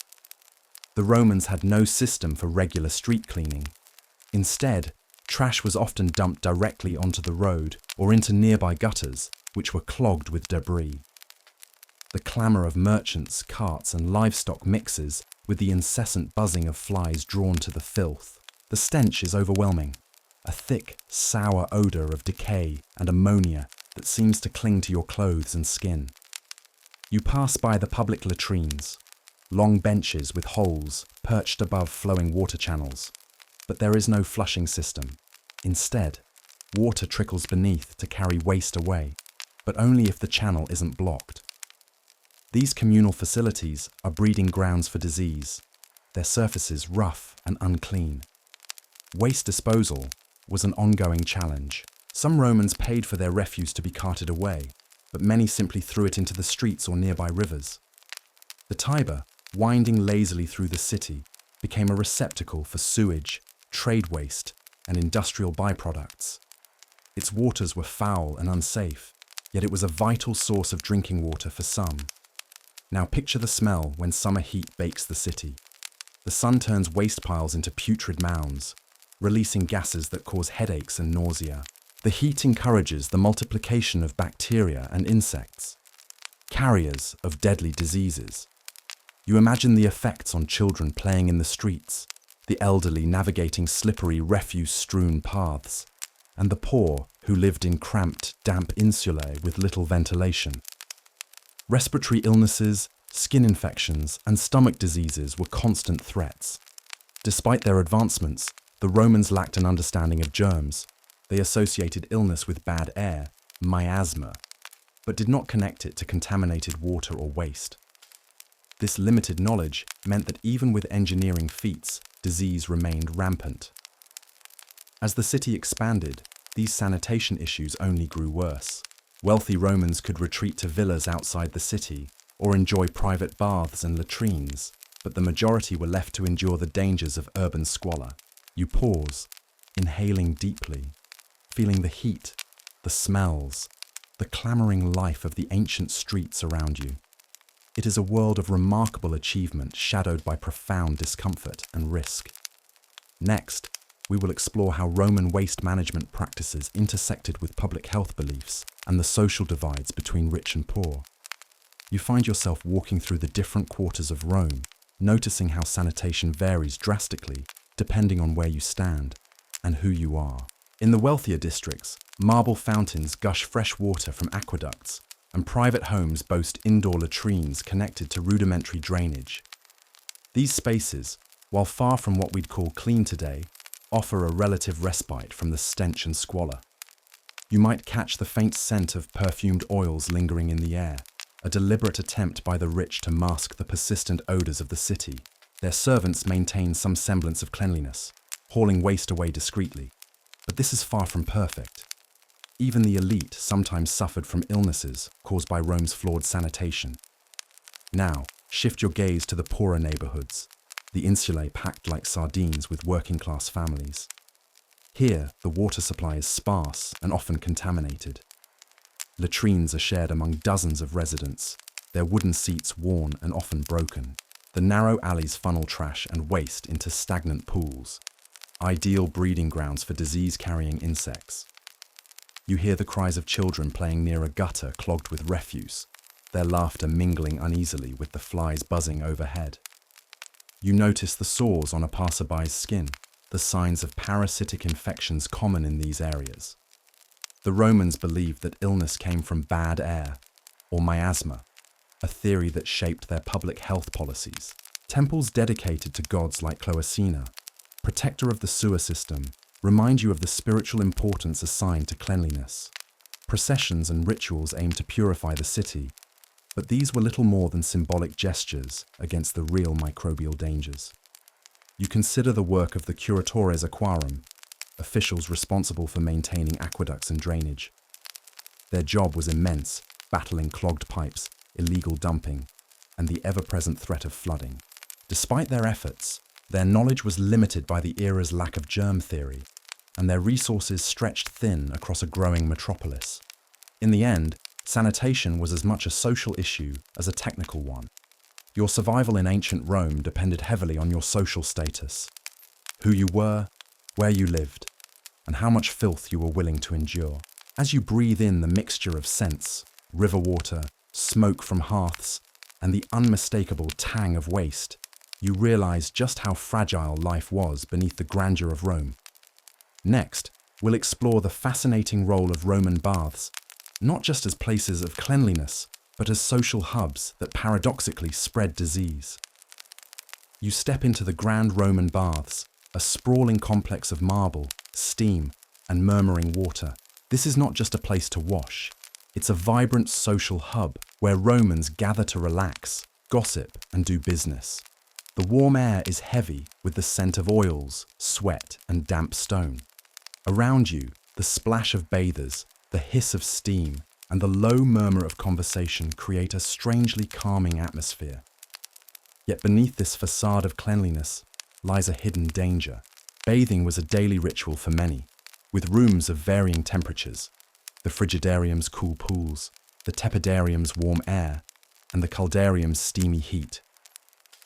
[SPEAKER 1] The Romans had no system for regular street cleaning. Instead, trash was often dumped directly onto the road or into nearby gutters, which were clogged with debris. The clamour of merchants, carts, and livestock mixes with the incessant buzzing of flies drawn to the filth. The stench is overwhelming, a thick, sour odour of decay and ammonia that seems to cling to your clothes and skin. You pass by the public latrines, long benches with holes perched above flowing water channels, but there is no flushing system. Instead, water trickles beneath to carry waste away, but only if the channel isn't blocked. These communal facilities are breeding grounds for disease, their surfaces rough and unclean. Waste disposal was an ongoing challenge. Some Romans paid for their refuse to be carted away, but many simply threw it into the streets or nearby rivers. The Tiber, winding lazily through the city, became a receptacle for sewage, trade waste, and industrial byproducts. Its waters were foul and unsafe, yet it was a vital source of drinking water for some. Now picture the smell when summer heat bakes the city. The sun turns waste piles into putrid mounds, releasing gases that cause headaches and nausea. The heat encourages the multiplication of bacteria and insects, carriers of deadly diseases. You imagine the effects on children playing in the streets, the elderly navigating slippery refuse-strewn paths, and the poor who lived in cramped, damp insulae with little ventilation. Respiratory illnesses, skin infections, and stomach diseases were constant threats. Despite their advancements, the Romans lacked an understanding of germs. They associated illness with bad air, miasma, but did not connect it to contaminated water or waste. This limited knowledge meant that even with engineering feats, disease remained rampant. As the city expanded, these sanitation issues only grew worse. Wealthy Romans could retreat to villas outside the city or enjoy private baths and latrines, but the majority were left to endure the dangers of urban squalor. You pause, inhaling deeply, feeling the heat, the smells, the clamoring life of the ancient streets around you. It is a world of remarkable achievement shadowed by profound discomfort and risk. Next, we will explore how Roman waste management practices intersected with public health beliefs and the social divides between rich and poor. You find yourself walking through the different quarters of Rome, noticing how sanitation varies drastically depending on where you stand and who you are. In the wealthier districts, marble fountains gush fresh water from aqueducts, and private homes boast indoor latrines connected to rudimentary drainage. These spaces, while far from what we'd call clean today, offer a relative respite from the stench and squalor. You might catch the faint scent of perfumed oils lingering in the air, a deliberate attempt by the rich to mask the persistent odors of the city. Their servants maintained some semblance of cleanliness, hauling waste away discreetly. But this is far from perfect. Even the elite sometimes suffered from illnesses caused by Rome's flawed sanitation. Now, shift your gaze to the poorer neighborhoods, the insulae packed like sardines with working-class families. Here, the water supply is sparse and often contaminated. Latrines are shared among dozens of residents, their wooden seats worn and often broken. The narrow alleys funnel trash and waste into stagnant pools, ideal breeding grounds for disease-carrying insects. You hear the cries of children playing near a gutter clogged with refuse, their laughter mingling uneasily with the flies buzzing overhead. You notice the sores on a passerby's skin, the signs of parasitic infections common in these areas. The Romans believed that illness came from bad air, or miasma, a theory that shaped their public health policies. Temples dedicated to gods like Cloacina, protector of the sewer system, remind you of the spiritual importance assigned to cleanliness. Processions and rituals aimed to purify the city, but these were little more than symbolic gestures against the real microbial dangers. You consider the work of the curatores aquarum, officials responsible for maintaining aqueducts and drainage. Their job was immense, battling clogged pipes, illegal dumping, and the ever-present threat of flooding. Despite their efforts, their knowledge was limited by the era's lack of germ theory, and their resources stretched thin across a growing metropolis. In the end, sanitation was as much a social issue as a technical one. Your survival in ancient Rome depended heavily on your social status, who you were, where you lived, and how much filth you were willing to endure. As you breathe in the mixture of scents, river water, smoke from hearths, and the unmistakable tang of waste, you realize just how fragile life was beneath the grandeur of Rome. Next, we'll explore the fascinating role of Roman baths, not just as places of cleanliness, but as social hubs that paradoxically spread disease. You step into the grand Roman baths, a sprawling complex of marble, steam, and murmuring water. This is not just a place to wash. It's a vibrant social hub where Romans gather to relax, gossip, and do business. The warm air is heavy with the scent of oils, sweat, and damp stone. Around you, the splash of bathers, the hiss of steam, and the low murmur of conversation create a strangely calming atmosphere. Yet beneath this facade of cleanliness lies a hidden danger. Bathing was a daily ritual for many, with rooms of varying temperatures, the frigidarium's cool pools, the tepidarium's warm air, and the caldarium's steamy heat.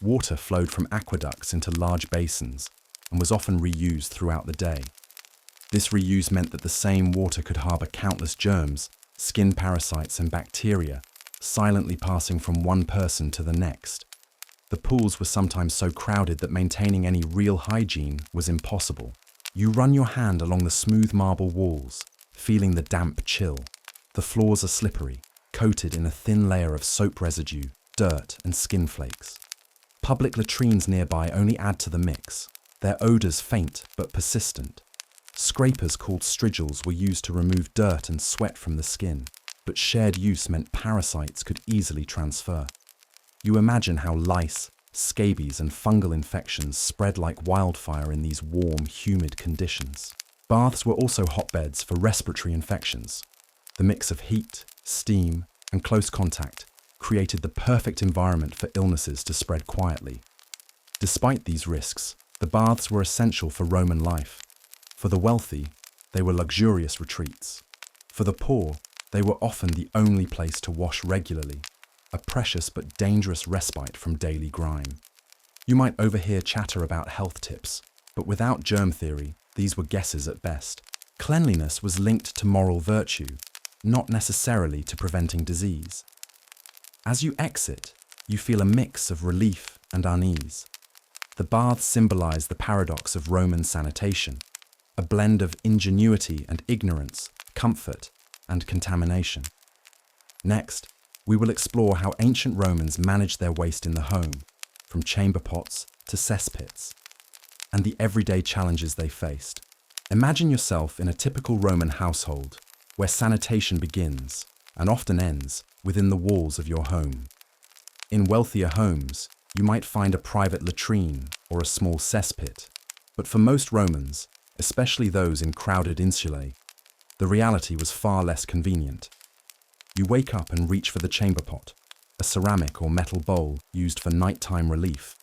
[SPEAKER 1] Water flowed from aqueducts into large basins and was often reused throughout the day. This reuse meant that the same water could harbour countless germs, skin parasites and bacteria, silently passing from one person to the next. The pools were sometimes so crowded that maintaining any real hygiene was impossible. You run your hand along the smooth marble walls, feeling the damp chill. The floors are slippery, coated in a thin layer of soap residue, dirt and skin flakes. Public latrines nearby only add to the mix, their odours faint but persistent. Scrapers called strigils were used to remove dirt and sweat from the skin, but shared use meant parasites could easily transfer. You imagine how lice, scabies and fungal infections spread like wildfire in these warm, humid conditions. Baths were also hotbeds for respiratory infections. The mix of heat, steam, and close contact created the perfect environment for illnesses to spread quietly. Despite these risks, the baths were essential for Roman life. For the wealthy, they were luxurious retreats. For the poor, they were often the only place to wash regularly, a precious but dangerous respite from daily grime. You might overhear chatter about health tips, but without germ theory, these were guesses at best. Cleanliness was linked to moral virtue, not necessarily to preventing disease. As you exit, you feel a mix of relief and unease. The baths symbolize the paradox of Roman sanitation, a blend of ingenuity and ignorance, comfort and contamination. Next, we will explore how ancient Romans managed their waste in the home, from chamber pots to cesspits, and the everyday challenges they faced. Imagine yourself in a typical Roman household, where sanitation begins, and often ends, within the walls of your home. In wealthier homes, you might find a private latrine or a small cesspit. But for most Romans, especially those in crowded insulae, the reality was far less convenient. You wake up and reach for the chamber pot, a ceramic or metal bowl used for nighttime relief.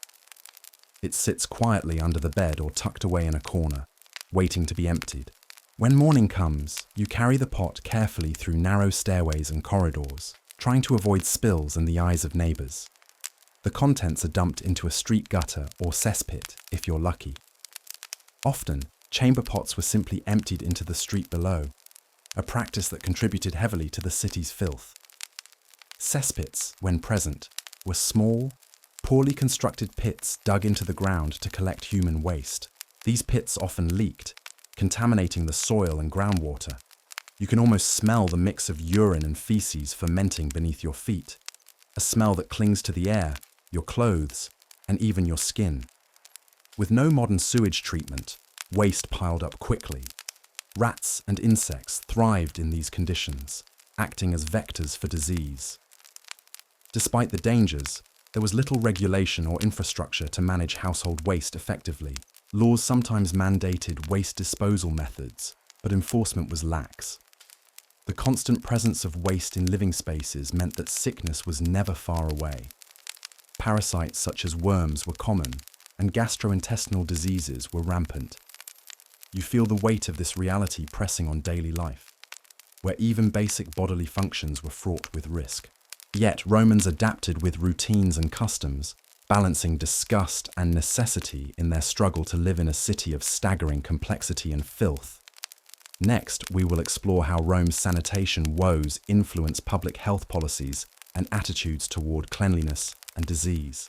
[SPEAKER 1] It sits quietly under the bed or tucked away in a corner, waiting to be emptied. When morning comes, you carry the pot carefully through narrow stairways and corridors, trying to avoid spills in the eyes of neighbors. The contents are dumped into a street gutter or cesspit if you're lucky. Often, chamber pots were simply emptied into the street below, a practice that contributed heavily to the city's filth. Cesspits, when present, were small, poorly constructed pits dug into the ground to collect human waste. These pits often leaked, contaminating the soil and groundwater. You can almost smell the mix of urine and feces fermenting beneath your feet, a smell that clings to the air, your clothes, and even your skin. With no modern sewage treatment, waste piled up quickly. Rats and insects thrived in these conditions, acting as vectors for disease. Despite the dangers, there was little regulation or infrastructure to manage household waste effectively. Laws sometimes mandated waste disposal methods, but enforcement was lax. The constant presence of waste in living spaces meant that sickness was never far away. Parasites such as worms were common, and gastrointestinal diseases were rampant. You feel the weight of this reality pressing on daily life, where even basic bodily functions were fraught with risk. Yet Romans adapted with routines and customs, balancing disgust and necessity in their struggle to live in a city of staggering complexity and filth. Next, we will explore how Rome's sanitation woes influence public health policies and attitudes toward cleanliness and disease.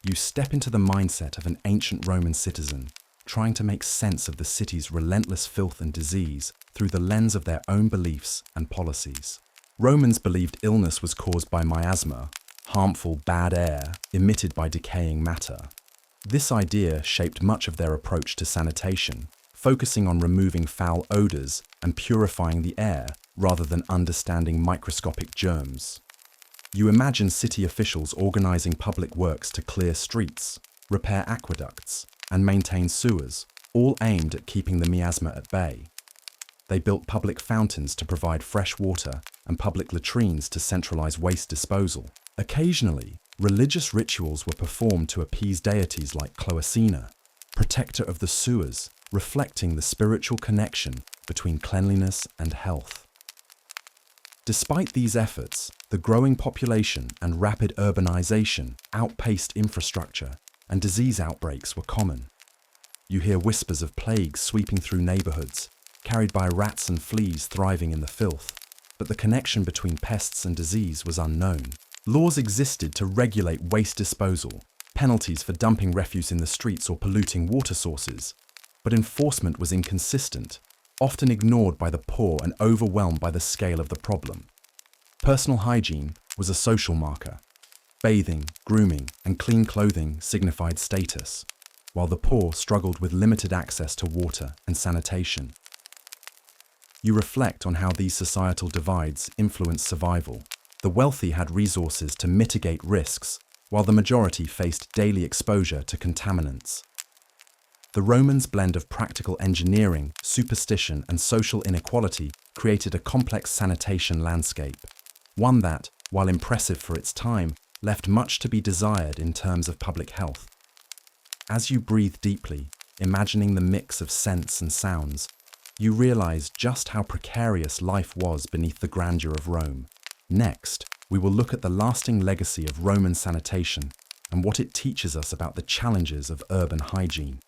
[SPEAKER 1] You step into the mindset of an ancient Roman citizen, trying to make sense of the city's relentless filth and disease through the lens of their own beliefs and policies. Romans believed illness was caused by miasma, harmful bad air emitted by decaying matter. This idea shaped much of their approach to sanitation, focusing on removing foul odors and purifying the air rather than understanding microscopic germs. You imagine city officials organizing public works to clear streets, repair aqueducts, and maintain sewers, all aimed at keeping the miasma at bay. They built public fountains to provide fresh water and public latrines to centralize waste disposal. Occasionally, religious rituals were performed to appease deities like Cloacina, protector of the sewers, reflecting the spiritual connection between cleanliness and health. Despite these efforts, the growing population and rapid urbanization outpaced infrastructure, and disease outbreaks were common. You hear whispers of plagues sweeping through neighborhoods, carried by rats and fleas thriving in the filth, but the connection between pests and disease was unknown. Laws existed to regulate waste disposal, penalties for dumping refuse in the streets or polluting water sources, but enforcement was inconsistent, often ignored by the poor and overwhelmed by the scale of the problem. Personal hygiene was a social marker. Bathing, grooming, and clean clothing signified status, while the poor struggled with limited access to water and sanitation. You reflect on how these societal divides influenced survival. The wealthy had resources to mitigate risks, while the majority faced daily exposure to contaminants. The Romans' blend of practical engineering, superstition, and social inequality created a complex sanitation landscape, one that, while impressive for its time, left much to be desired in terms of public health. As you breathe deeply, imagining the mix of scents and sounds, you realize just how precarious life was beneath the grandeur of Rome. Next, we will look at the lasting legacy of Roman sanitation and what it teaches us about the challenges of urban hygiene.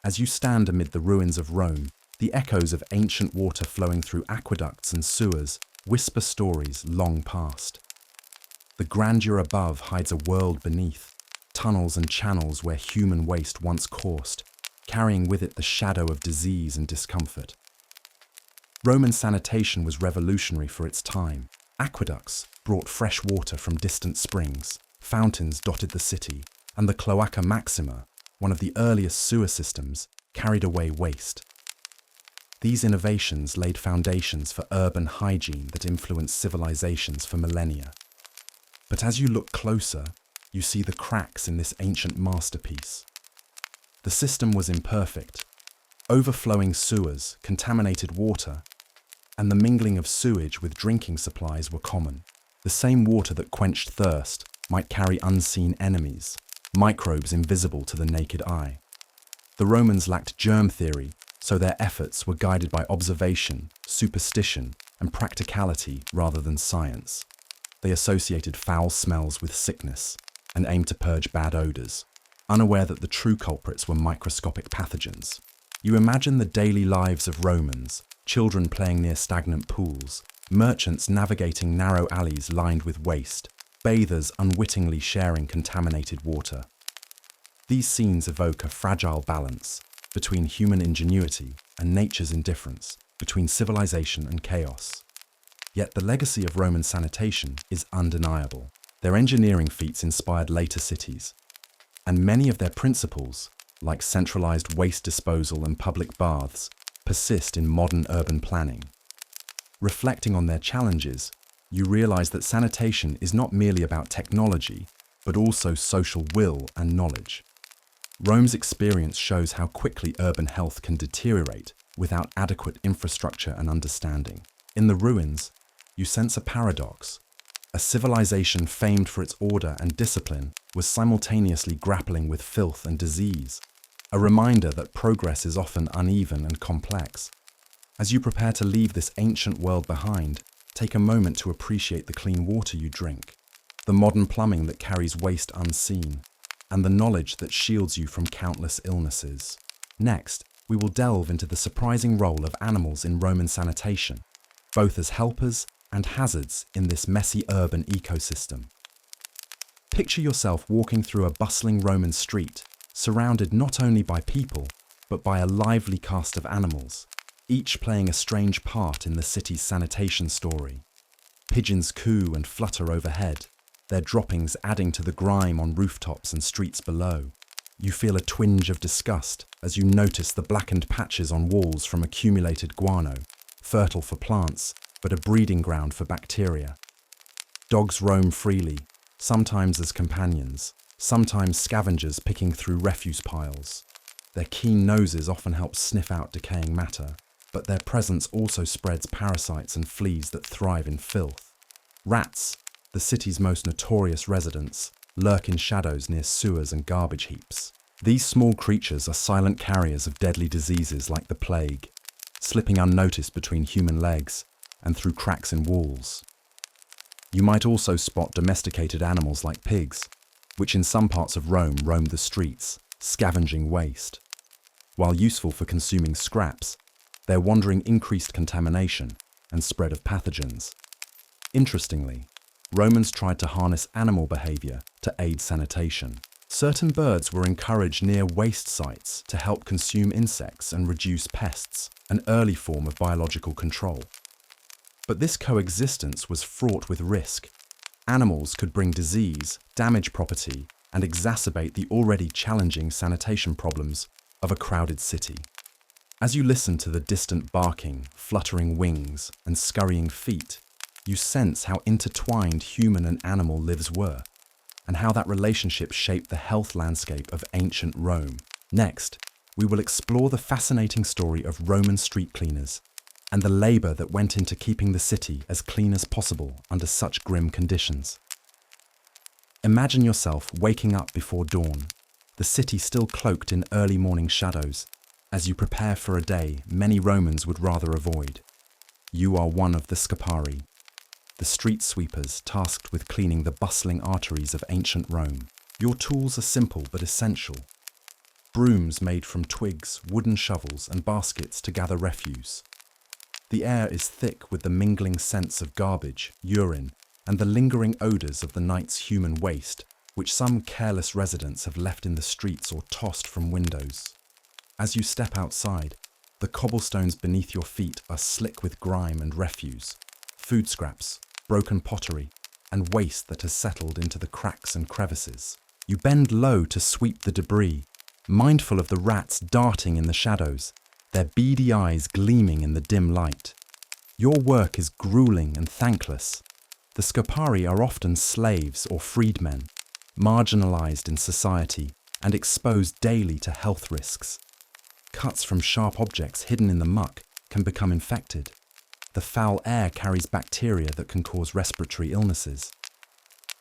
[SPEAKER 1] As you stand amid the ruins of Rome, the echoes of ancient water flowing through aqueducts and sewers whisper stories long past. The grandeur above hides a world beneath, tunnels and channels where human waste once coursed, carrying with it the shadow of disease and discomfort. Roman sanitation was revolutionary for its time. Aqueducts brought fresh water from distant springs, fountains dotted the city, and the Cloaca Maxima, one of the earliest sewer systems, carried away waste. These innovations laid foundations for urban hygiene that influenced civilizations for millennia. But as you look closer, you see the cracks in this ancient masterpiece. The system was imperfect. Overflowing sewers, contaminated water, and the mingling of sewage with drinking supplies were common. The same water that quenched thirst might carry unseen enemies, microbes invisible to the naked eye. The Romans lacked germ theory, so their efforts were guided by observation, superstition, and practicality rather than science. They associated foul smells with sickness and aimed to purge bad odors, unaware that the true culprits were microscopic pathogens. You imagine the daily lives of Romans, children playing near stagnant pools, merchants navigating narrow alleys lined with waste, bathers unwittingly sharing contaminated water. These scenes evoke a fragile balance between human ingenuity and nature's indifference, between civilization and chaos. Yet the legacy of Roman sanitation is undeniable. Their engineering feats inspired later cities, and many of their principles, like centralized waste disposal and public baths, persist in modern urban planning. Reflecting on their challenges, you realize that sanitation is not merely about technology, but also social will and knowledge. Rome's experience shows how quickly urban health can deteriorate without adequate infrastructure and understanding. In the ruins, you sense a paradox. A civilization famed for its order and discipline was simultaneously grappling with filth and disease, a reminder that progress is often uneven and complex. As you prepare to leave this ancient world behind, take a moment to appreciate the clean water you drink, the modern plumbing that carries waste unseen, and the knowledge that shields you from countless illnesses. Next, we will delve into the surprising role of animals in Roman sanitation, both as helpers and hazards in this messy urban ecosystem. Picture yourself walking through a bustling Roman street, surrounded not only by people, but by a lively cast of animals, each playing a strange part in the city's sanitation story. Pigeons coo and flutter overhead, their droppings adding to the grime on rooftops and streets below. You feel a twinge of disgust as you notice the blackened patches on walls from accumulated guano, fertile for plants, but a breeding ground for bacteria. Dogs roam freely, sometimes as companions, sometimes scavengers picking through refuse piles. Their keen noses often help sniff out decaying matter, but their presence also spreads parasites and fleas that thrive in filth. Rats, the city's most notorious residents, lurk in shadows near sewers and garbage heaps. These small creatures are silent carriers of deadly diseases like the plague, slipping unnoticed between human legs and through cracks in walls. You might also spot domesticated animals like pigs, which in some parts of Rome roam the streets, scavenging waste. While useful for consuming scraps, their wandering increased contamination and spread of pathogens. Interestingly, Romans tried to harness animal behavior to aid sanitation. Certain birds were encouraged near waste sites to help consume insects and reduce pests, an early form of biological control. But this coexistence was fraught with risk. Animals could bring disease, damage property, and exacerbate the already challenging sanitation problems of a crowded city. As you listen to the distant barking, fluttering wings, and scurrying feet, you sense how intertwined human and animal lives were, and how that relationship shaped the health landscape of ancient Rome. Next, we will explore the fascinating story of Roman street cleaners and the labor that went into keeping the city as clean as possible under such grim conditions. Imagine yourself waking up before dawn, the city still cloaked in early morning shadows, as you prepare for a day many Romans would rather avoid. You are one of the Scapari, the street sweepers tasked with cleaning the bustling arteries of ancient Rome. Your tools are simple but essential. Brooms made from twigs, wooden shovels, and baskets to gather refuse. The air is thick with the mingling scents of garbage, urine, and the lingering odors of the night's human waste, which some careless residents have left in the streets or tossed from windows. As you step outside, the cobblestones beneath your feet are slick with grime and refuse, food scraps, broken pottery, and waste that has settled into the cracks and crevices. You bend low to sweep the debris, mindful of the rats darting in the shadows, their beady eyes gleaming in the dim light. Your work is grueling and thankless. The Scapari are often slaves or freedmen, marginalized in society and exposed daily to health risks. Cuts from sharp objects hidden in the muck can become infected. The foul air carries bacteria that can cause respiratory illnesses.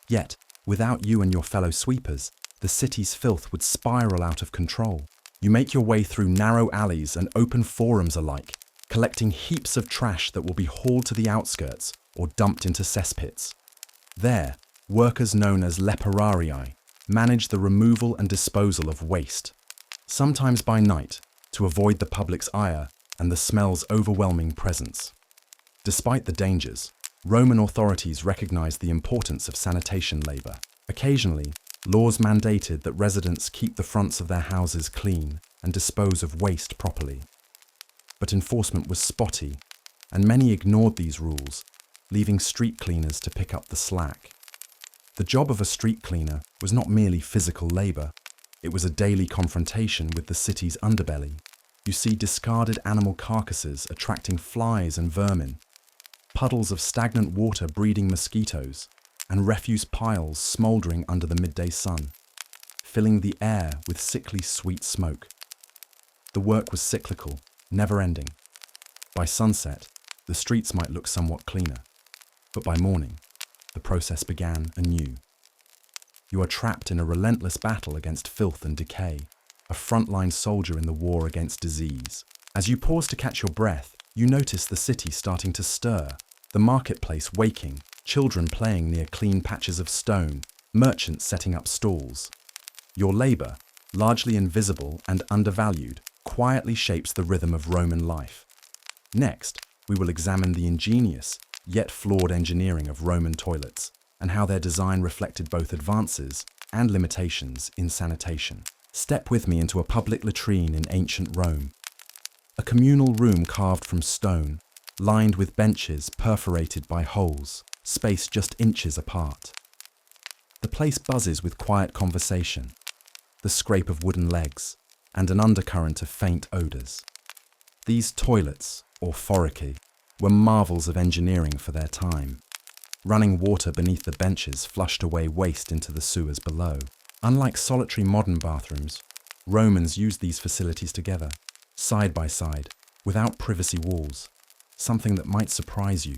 [SPEAKER 1] Yet, without you and your fellow sweepers, the city's filth would spiral out of control. You make your way through narrow alleys and open forums alike, collecting heaps of trash that will be hauled to the outskirts or dumped into cesspits. There, workers known as leperarii manage the removal and disposal of waste, sometimes by night, to avoid the public's ire and the smell's overwhelming presence. Despite the dangers, Roman authorities recognized the importance of sanitation labor. Occasionally, laws mandated that residents keep the fronts of their houses clean and dispose of waste properly. But enforcement was spotty, and many ignored these rules, leaving street cleaners to pick up the slack. The job of a street cleaner was not merely physical labor, it was a daily confrontation with the city's underbelly. You see discarded animal carcasses attracting flies and vermin, puddles of stagnant water breeding mosquitoes, and refuse piles smouldering under the midday sun, filling the air with sickly sweet smoke. The work was cyclical, never-ending. By sunset, the streets might look somewhat cleaner, but by morning, the process began anew. You are trapped in a relentless battle against filth and decay, a frontline soldier in the war against disease. As you pause to catch your breath, you notice the city starting to stir, the marketplace waking, children playing near clean patches of stone, merchants setting up stalls. Your labor, largely invisible and undervalued, quietly shapes the rhythm of Roman life. Next, we will examine the ingenious, yet flawed engineering of Roman toilets, and how their design reflected both advances and limitations in sanitation. Step with me into a public latrine in ancient Rome. A communal room carved from stone, lined with benches perforated by holes, spaced just inches apart. The place buzzes with quiet conversation, the scrape of wooden legs, and an undercurrent of faint odours. These toilets, or foricii, were marvels of engineering for their time. Running water beneath the benches flushed away waste into the sewers below. Unlike solitary modern bathrooms, Romans used these facilities together, side by side, without privacy walls, something that might surprise you.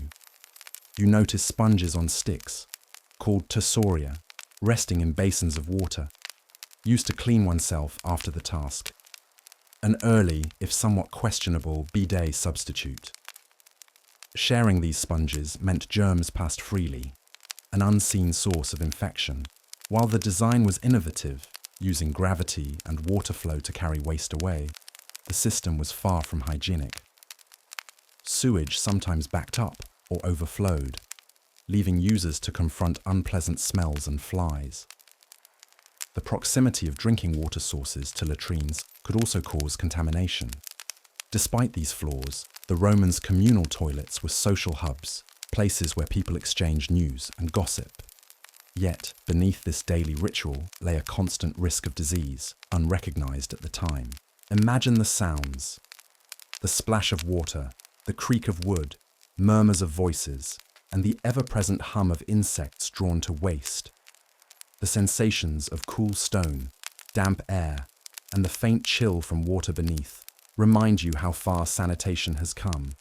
[SPEAKER 1] You notice sponges on sticks, called tessoria, resting in basins of water, used to clean oneself after the task. An early, if somewhat questionable, bidet substitute. Sharing these sponges meant germs passed freely, an unseen source of infection. While the design was innovative, using gravity and water flow to carry waste away, the system was far from hygienic. Sewage sometimes backed up or overflowed, leaving users to confront unpleasant smells and flies. The proximity of drinking water sources to latrines could also cause contamination. Despite these flaws, the Romans' communal toilets were social hubs, places where people exchanged news and gossip. Yet, beneath this daily ritual lay a constant risk of disease, unrecognized at the time. Imagine the sounds: the splash of water, the creak of wood, murmurs of voices, and the ever-present hum of insects drawn to waste. The sensations of cool stone, damp air, and the faint chill from water beneath remind you how far sanitation has come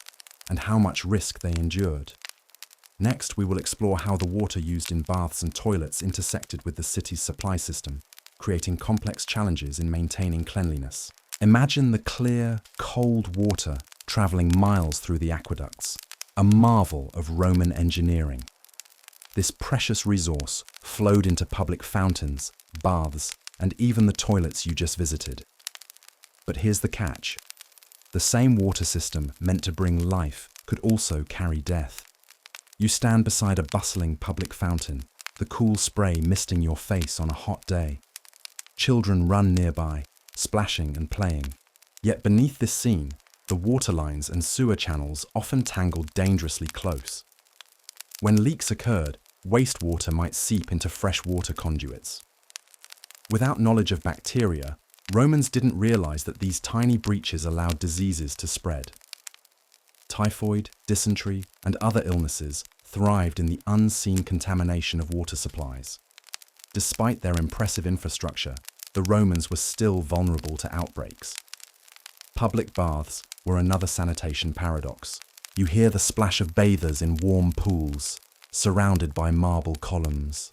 [SPEAKER 1] and how much risk they endured. Next, we will explore how the water used in baths and toilets intersected with the city's supply system, creating complex challenges in maintaining cleanliness. Imagine the clear, cold water traveling miles through the aqueducts, a marvel of Roman engineering. This precious resource flowed into public fountains, baths, and even the toilets you just visited. But here's the catch. The same water system meant to bring life could also carry death. You stand beside a bustling public fountain, the cool spray misting your face on a hot day. Children run nearby, splashing and playing. Yet beneath this scene, the water lines and sewer channels often tangled dangerously close. When leaks occurred, wastewater might seep into freshwater conduits. Without knowledge of bacteria, Romans didn't realize that these tiny breaches allowed diseases to spread. Typhoid, dysentery, and other illnesses thrived in the unseen contamination of water supplies. Despite their impressive infrastructure, the Romans were still vulnerable to outbreaks. Public baths were another sanitation paradox. You hear the splash of bathers in warm pools, surrounded by marble columns.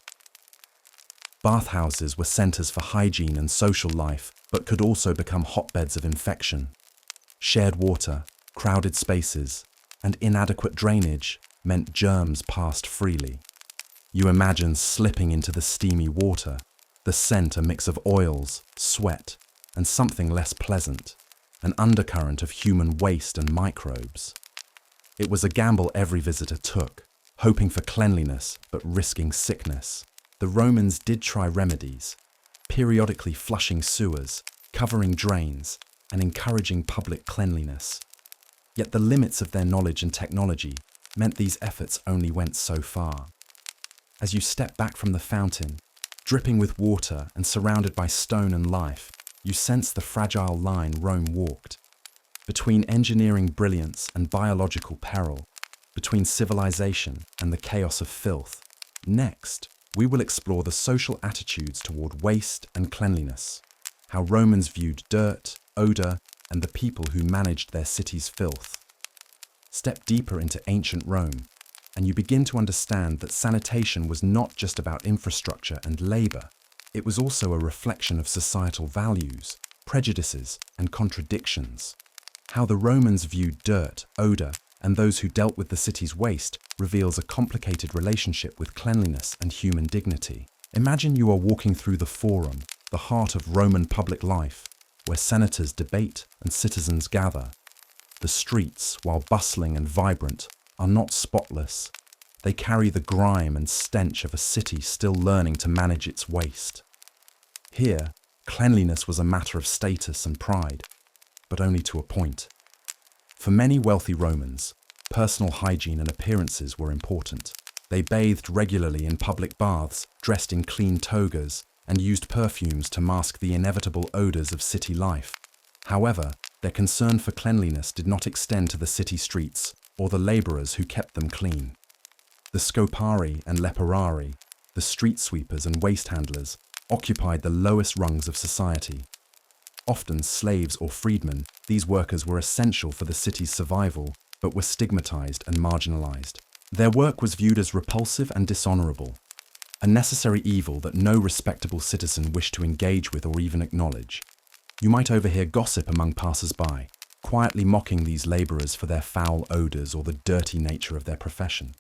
[SPEAKER 1] Bathhouses were centers for hygiene and social life, but could also become hotbeds of infection. Shared water, crowded spaces, and inadequate drainage meant germs passed freely. You imagine slipping into the steamy water, the scent a mix of oils, sweat, and something less pleasant, an undercurrent of human waste and microbes. It was a gamble every visitor took, hoping for cleanliness but risking sickness. The Romans did try remedies, periodically flushing sewers, covering drains, and encouraging public cleanliness. Yet the limits of their knowledge and technology meant these efforts only went so far. As you step back from the fountain, dripping with water and surrounded by stone and life, you sense the fragile line Rome walked. Between engineering brilliance and biological peril, between civilization and the chaos of filth. Next, we will explore the social attitudes toward waste and cleanliness, how Romans viewed dirt, odor, and the people who managed their city's filth. Step deeper into ancient Rome, and you begin to understand that sanitation was not just about infrastructure and labor. It was also a reflection of societal values, prejudices, and contradictions. How the Romans viewed dirt, odor, and those who dealt with the city's waste reveals a complicated relationship with cleanliness and human dignity. Imagine you are walking through the Forum, the heart of Roman public life, where senators debate and citizens gather. The streets, while bustling and vibrant, are not spotless. They carry the grime and stench of a city still learning to manage its waste. Here, cleanliness was a matter of status and pride, but only to a point. For many wealthy Romans, personal hygiene and appearances were important. They bathed regularly in public baths, dressed in clean togas, and used perfumes to mask the inevitable odors of city life. However, their concern for cleanliness did not extend to the city streets or the laborers who kept them clean. The scopari and leporari, the street sweepers and waste handlers, occupied the lowest rungs of society. Often slaves or freedmen, these workers were essential for the city's survival, but were stigmatized and marginalized. Their work was viewed as repulsive and dishonorable, a necessary evil that no respectable citizen wished to engage with or even acknowledge. You might overhear gossip among passers-by, quietly mocking these laborers for their foul odors or the dirty nature of their profession.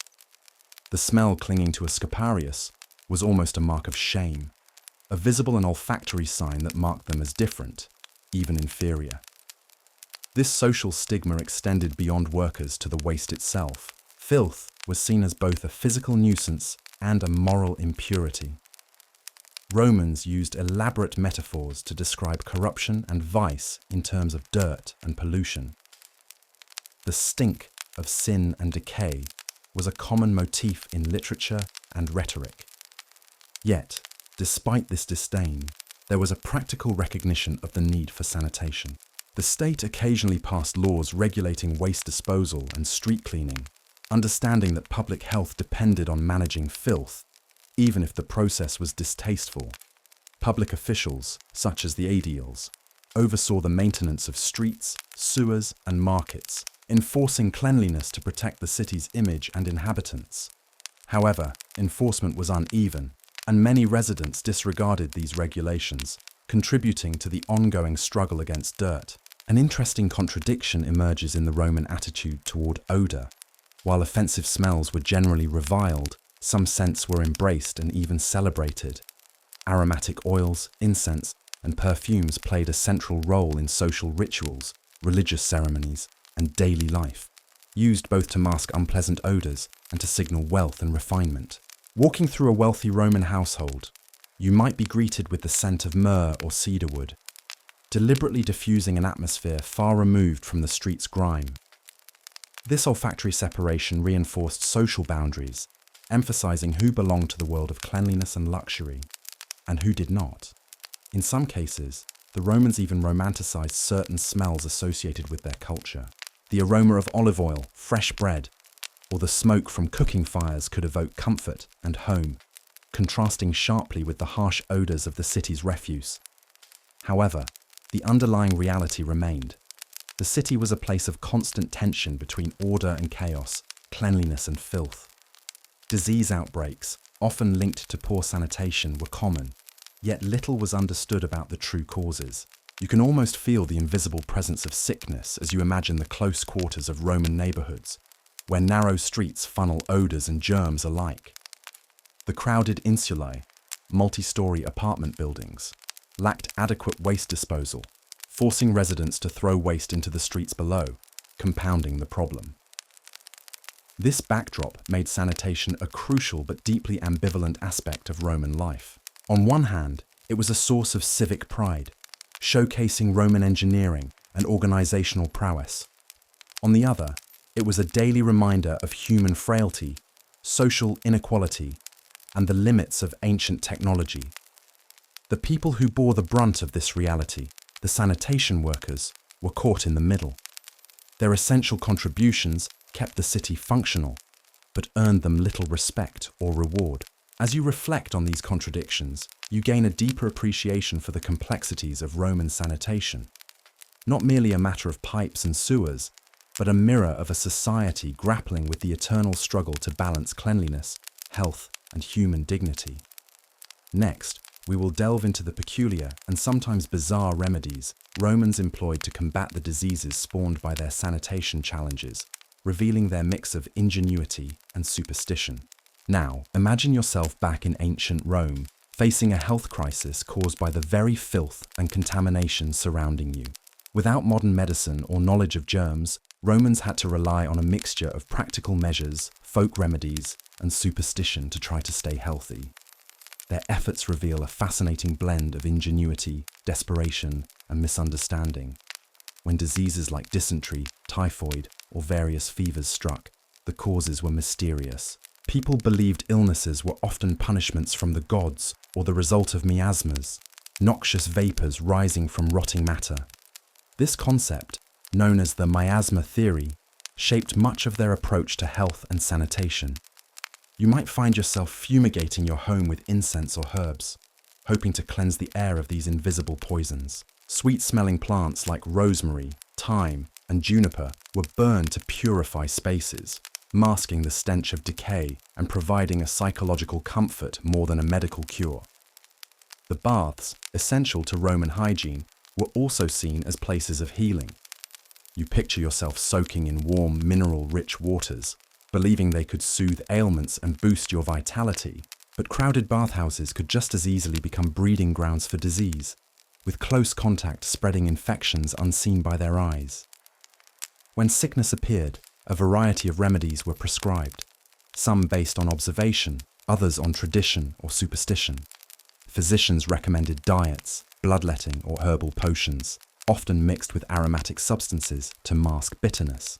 [SPEAKER 1] The smell clinging to a scoparius was almost a mark of shame, a visible and olfactory sign that marked them as different, even inferior. This social stigma extended beyond workers to the waste itself. Filth was seen as both a physical nuisance and a moral impurity. Romans used elaborate metaphors to describe corruption and vice in terms of dirt and pollution. The stink of sin and decay was a common motif in literature and rhetoric. Yet, despite this disdain, there was a practical recognition of the need for sanitation. The state occasionally passed laws regulating waste disposal and street cleaning, understanding that public health depended on managing filth, even if the process was distasteful. Public officials, such as the aediles, oversaw the maintenance of streets, sewers, and markets, enforcing cleanliness to protect the city's image and inhabitants. However, enforcement was uneven, and many residents disregarded these regulations, contributing to the ongoing struggle against dirt. An interesting contradiction emerges in the Roman attitude toward odor. While offensive smells were generally reviled, some scents were embraced and even celebrated. Aromatic oils, incense, and perfumes played a central role in social rituals, religious ceremonies, and daily life, used both to mask unpleasant odors and to signal wealth and refinement. Walking through a wealthy Roman household, you might be greeted with the scent of myrrh or cedarwood, deliberately diffusing an atmosphere far removed from the street's grime. This olfactory separation reinforced social boundaries, emphasizing who belonged to the world of cleanliness and luxury, and who did not. In some cases, the Romans even romanticized certain smells associated with their culture. The aroma of olive oil, fresh bread, or the smoke from cooking fires could evoke comfort and home, contrasting sharply with the harsh odors of the city's refuse. However, the underlying reality remained. The city was a place of constant tension between order and chaos, cleanliness and filth. Disease outbreaks, often linked to poor sanitation, were common, yet little was understood about the true causes. You can almost feel the invisible presence of sickness as you imagine the close quarters of Roman neighborhoods, where narrow streets funnel odors and germs alike. The crowded insulae, multi-story apartment buildings, lacked adequate waste disposal, forcing residents to throw waste into the streets below, compounding the problem. This backdrop made sanitation a crucial but deeply ambivalent aspect of Roman life. On one hand, it was a source of civic pride, showcasing Roman engineering and organizational prowess. On the other, it was a daily reminder of human frailty, social inequality, and the limits of ancient technology. The people who bore the brunt of this reality, the sanitation workers, were caught in the middle. Their essential contributions kept the city functional, but earned them little respect or reward. As you reflect on these contradictions, you gain a deeper appreciation for the complexities of Roman sanitation. Not merely a matter of pipes and sewers, but a mirror of a society grappling with the eternal struggle to balance cleanliness, health, and human dignity. Next, we will delve into the peculiar and sometimes bizarre remedies Romans employed to combat the diseases spawned by their sanitation challenges, revealing their mix of ingenuity and superstition. Now, imagine yourself back in ancient Rome, facing a health crisis caused by the very filth and contamination surrounding you. Without modern medicine or knowledge of germs, Romans had to rely on a mixture of practical measures, folk remedies, and superstition to try to stay healthy. Their efforts reveal a fascinating blend of ingenuity, desperation, and misunderstanding. When diseases like dysentery, typhoid, or various fevers struck, the causes were mysterious. People believed illnesses were often punishments from the gods or the result of miasmas, noxious vapors rising from rotting matter. This concept, known as the miasma theory, shaped much of their approach to health and sanitation. You might find yourself fumigating your home with incense or herbs, hoping to cleanse the air of these invisible poisons. Sweet-smelling plants like rosemary, thyme, and juniper were burned to purify spaces, masking the stench of decay and providing a psychological comfort more than a medical cure. The baths, essential to Roman hygiene, were also seen as places of healing. You picture yourself soaking in warm, mineral-rich waters, believing they could soothe ailments and boost your vitality. But crowded bathhouses could just as easily become breeding grounds for disease, with close contact spreading infections unseen by their eyes. When sickness appeared, a variety of remedies were prescribed, some based on observation, others on tradition or superstition. Physicians recommended diets, bloodletting, or herbal potions, often mixed with aromatic substances to mask bitterness.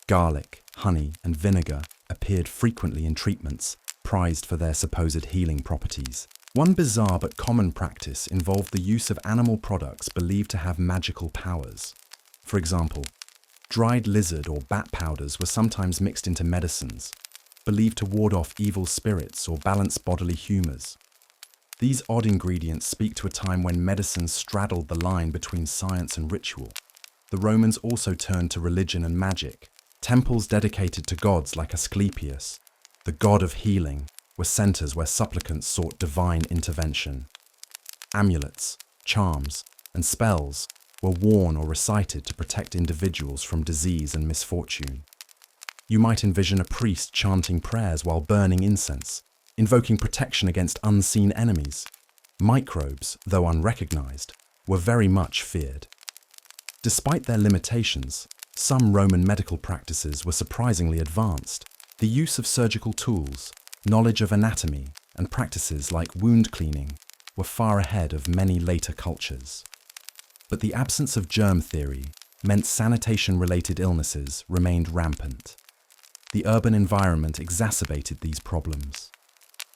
[SPEAKER 1] Garlic, honey, and vinegar appeared frequently in treatments, prized for their supposed healing properties. One bizarre but common practice involved the use of animal products believed to have magical powers. For example, dried lizard or bat powders were sometimes mixed into medicines, believed to ward off evil spirits or balance bodily humors. These odd ingredients speak to a time when medicine straddled the line between science and ritual. The Romans also turned to religion and magic. Temples dedicated to gods like Asclepius, the god of healing, were centers where supplicants sought divine intervention. Amulets, charms, and spells were worn or recited to protect individuals from disease and misfortune. You might envision a priest chanting prayers while burning incense, invoking protection against unseen enemies. Microbes, though unrecognized, were very much feared. Despite their limitations, some Roman medical practices were surprisingly advanced. The use of surgical tools, knowledge of anatomy, and practices like wound cleaning were far ahead of many later cultures. But the absence of germ theory meant sanitation-related illnesses remained rampant. The urban environment exacerbated these problems.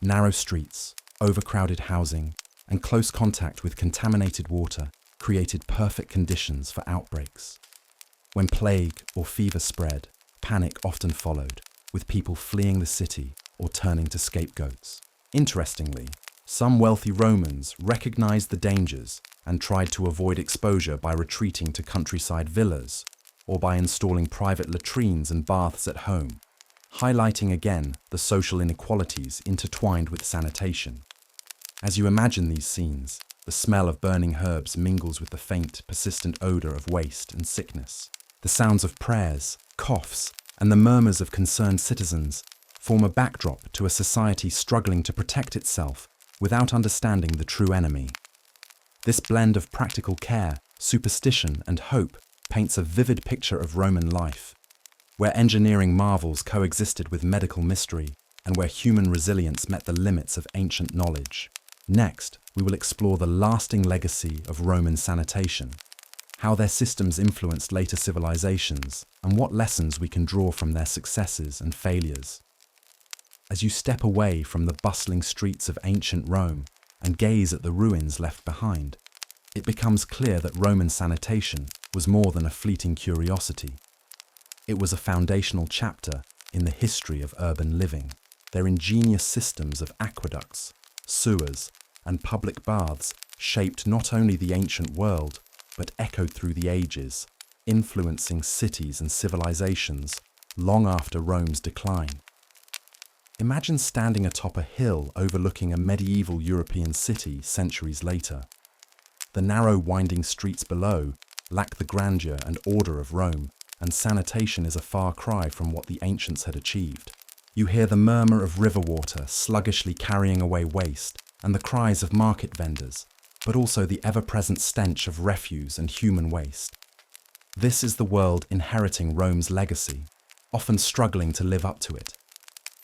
[SPEAKER 1] Narrow streets, overcrowded housing, and close contact with contaminated water created perfect conditions for outbreaks. When plague or fever spread, panic often followed, with people fleeing the city or turning to scapegoats. Interestingly, some wealthy Romans recognized the dangers and tried to avoid exposure by retreating to countryside villas or by installing private latrines and baths at home, highlighting again the social inequalities intertwined with sanitation. As you imagine these scenes, the smell of burning herbs mingles with the faint, persistent odor of waste and sickness. The sounds of prayers, coughs, and the murmurs of concerned citizens form a backdrop to a society struggling to protect itself without understanding the true enemy. This blend of practical care, superstition, and hope paints a vivid picture of Roman life, where engineering marvels coexisted with medical mystery and where human resilience met the limits of ancient knowledge. Next, we will explore the lasting legacy of Roman sanitation, how their systems influenced later civilizations, and what lessons we can draw from their successes and failures. As you step away from the bustling streets of ancient Rome and gaze at the ruins left behind, it becomes clear that Roman sanitation was more than a fleeting curiosity. It was a foundational chapter in the history of urban living. Their ingenious systems of aqueducts, sewers, and public baths shaped not only the ancient world, but echoed through the ages, influencing cities and civilizations long after Rome's decline. Imagine standing atop a hill overlooking a medieval European city centuries later. The narrow, winding streets below lack the grandeur and order of Rome, and sanitation is a far cry from what the ancients had achieved. You hear the murmur of river water sluggishly carrying away waste, and the cries of market vendors, but also the ever-present stench of refuse and human waste. This is the world inheriting Rome's legacy, often struggling to live up to it.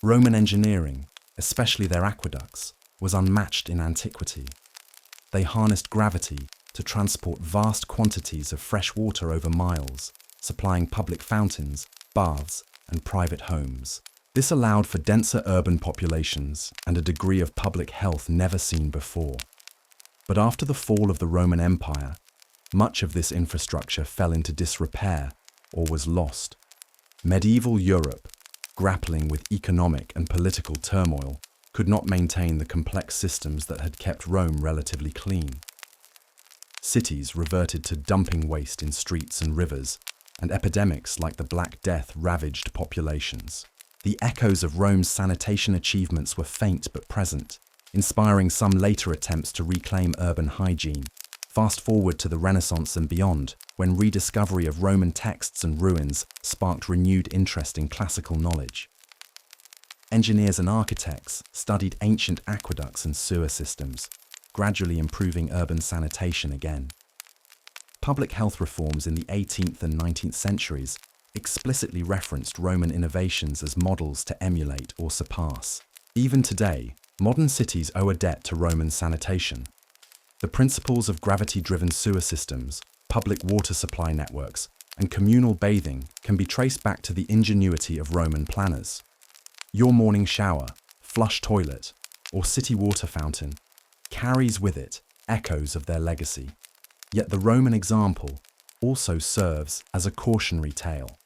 [SPEAKER 1] Roman engineering, especially their aqueducts, was unmatched in antiquity. They harnessed gravity to transport vast quantities of fresh water over miles, supplying public fountains, baths, and private homes. This allowed for denser urban populations and a degree of public health never seen before. But after the fall of the Roman Empire, much of this infrastructure fell into disrepair or was lost. Medieval Europe, grappling with economic and political turmoil, could not maintain the complex systems that had kept Rome relatively clean. Cities reverted to dumping waste in streets and rivers, and epidemics like the Black Death ravaged populations. The echoes of Rome's sanitation achievements were faint but present, inspiring some later attempts to reclaim urban hygiene. Fast forward to the Renaissance and beyond, when rediscovery of Roman texts and ruins sparked renewed interest in classical knowledge. Engineers and architects studied ancient aqueducts and sewer systems, gradually improving urban sanitation again. Public health reforms in the 18th and 19th centuries explicitly referenced Roman innovations as models to emulate or surpass. Even today, modern cities owe a debt to Roman sanitation. The principles of gravity-driven sewer systems, public water supply networks, and communal bathing can be traced back to the ingenuity of Roman planners. Your morning shower, flush toilet, or city water fountain carries with it echoes of their legacy. Yet the Roman example also serves as a cautionary tale.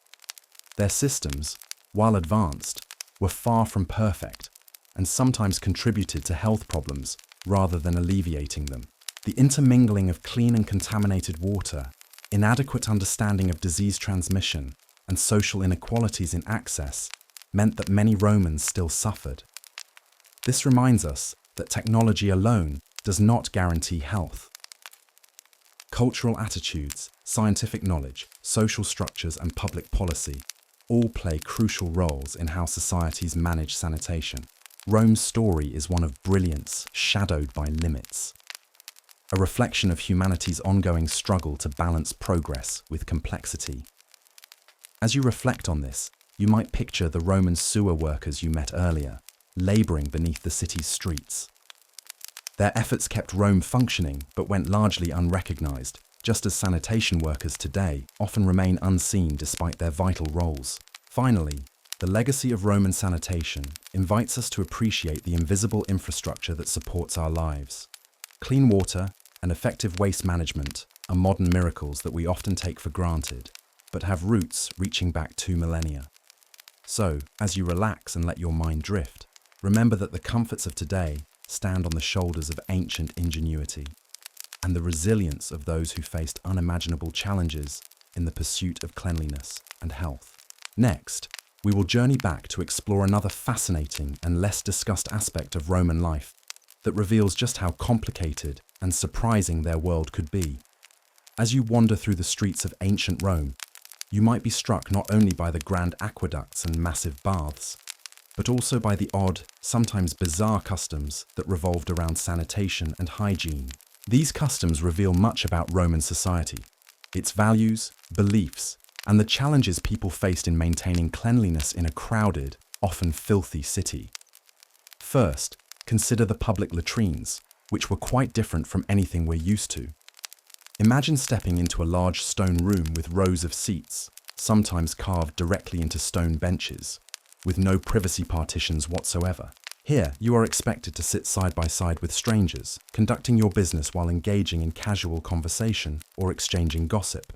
[SPEAKER 1] Their systems, while advanced, were far from perfect and sometimes contributed to health problems rather than alleviating them. The intermingling of clean and contaminated water, inadequate understanding of disease transmission, and social inequalities in access meant that many Romans still suffered. This reminds us that technology alone does not guarantee health. Cultural attitudes, scientific knowledge, social structures, and public policy all play crucial roles in how societies manage sanitation. Rome's story is one of brilliance shadowed by limits, a reflection of humanity's ongoing struggle to balance progress with complexity. As you reflect on this, you might picture the Roman sewer workers you met earlier, laboring beneath the city's streets. Their efforts kept Rome functioning but went largely unrecognized, just as sanitation workers today often remain unseen despite their vital roles. Finally, the legacy of Roman sanitation invites us to appreciate the invisible infrastructure that supports our lives. Clean water and effective waste management are modern miracles that we often take for granted, but have roots reaching back 2 millennia. So, as you relax and let your mind drift, remember that the comforts of today stand on the shoulders of ancient ingenuity and the resilience of those who faced unimaginable challenges in the pursuit of cleanliness and health. Next, we will journey back to explore another fascinating and less discussed aspect of Roman life that reveals just how complicated and surprising their world could be. As you wander through the streets of ancient Rome, you might be struck not only by the grand aqueducts and massive baths, but also by the odd, sometimes bizarre customs that revolved around sanitation and hygiene. These customs reveal much about Roman society, its values, beliefs, and the challenges people faced in maintaining cleanliness in a crowded, often filthy city. First, consider the public latrines, which were quite different from anything we're used to. Imagine stepping into a large stone room with rows of seats, sometimes carved directly into stone benches, with no privacy partitions whatsoever. Here, you are expected to sit side by side with strangers, conducting your business while engaging in casual conversation or exchanging gossip.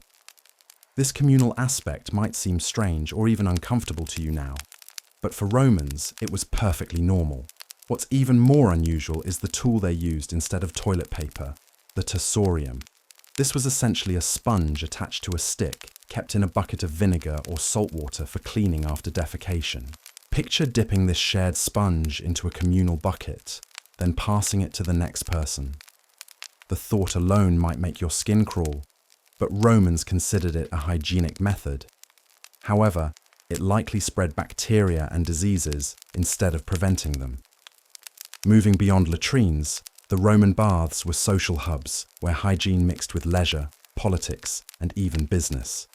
[SPEAKER 1] This communal aspect might seem strange or even uncomfortable to you now, but for Romans, it was perfectly normal. What's even more unusual is the tool they used instead of toilet paper, the tursorium. This was essentially a sponge attached to a stick, kept in a bucket of vinegar or salt water for cleaning after defecation. Picture dipping this shared sponge into a communal bucket, then passing it to the next person. The thought alone might make your skin crawl, but Romans considered it a hygienic method. However, it likely spread bacteria and diseases instead of preventing them. Moving beyond latrines, the Roman baths were social hubs where hygiene mixed with leisure, politics, and even business.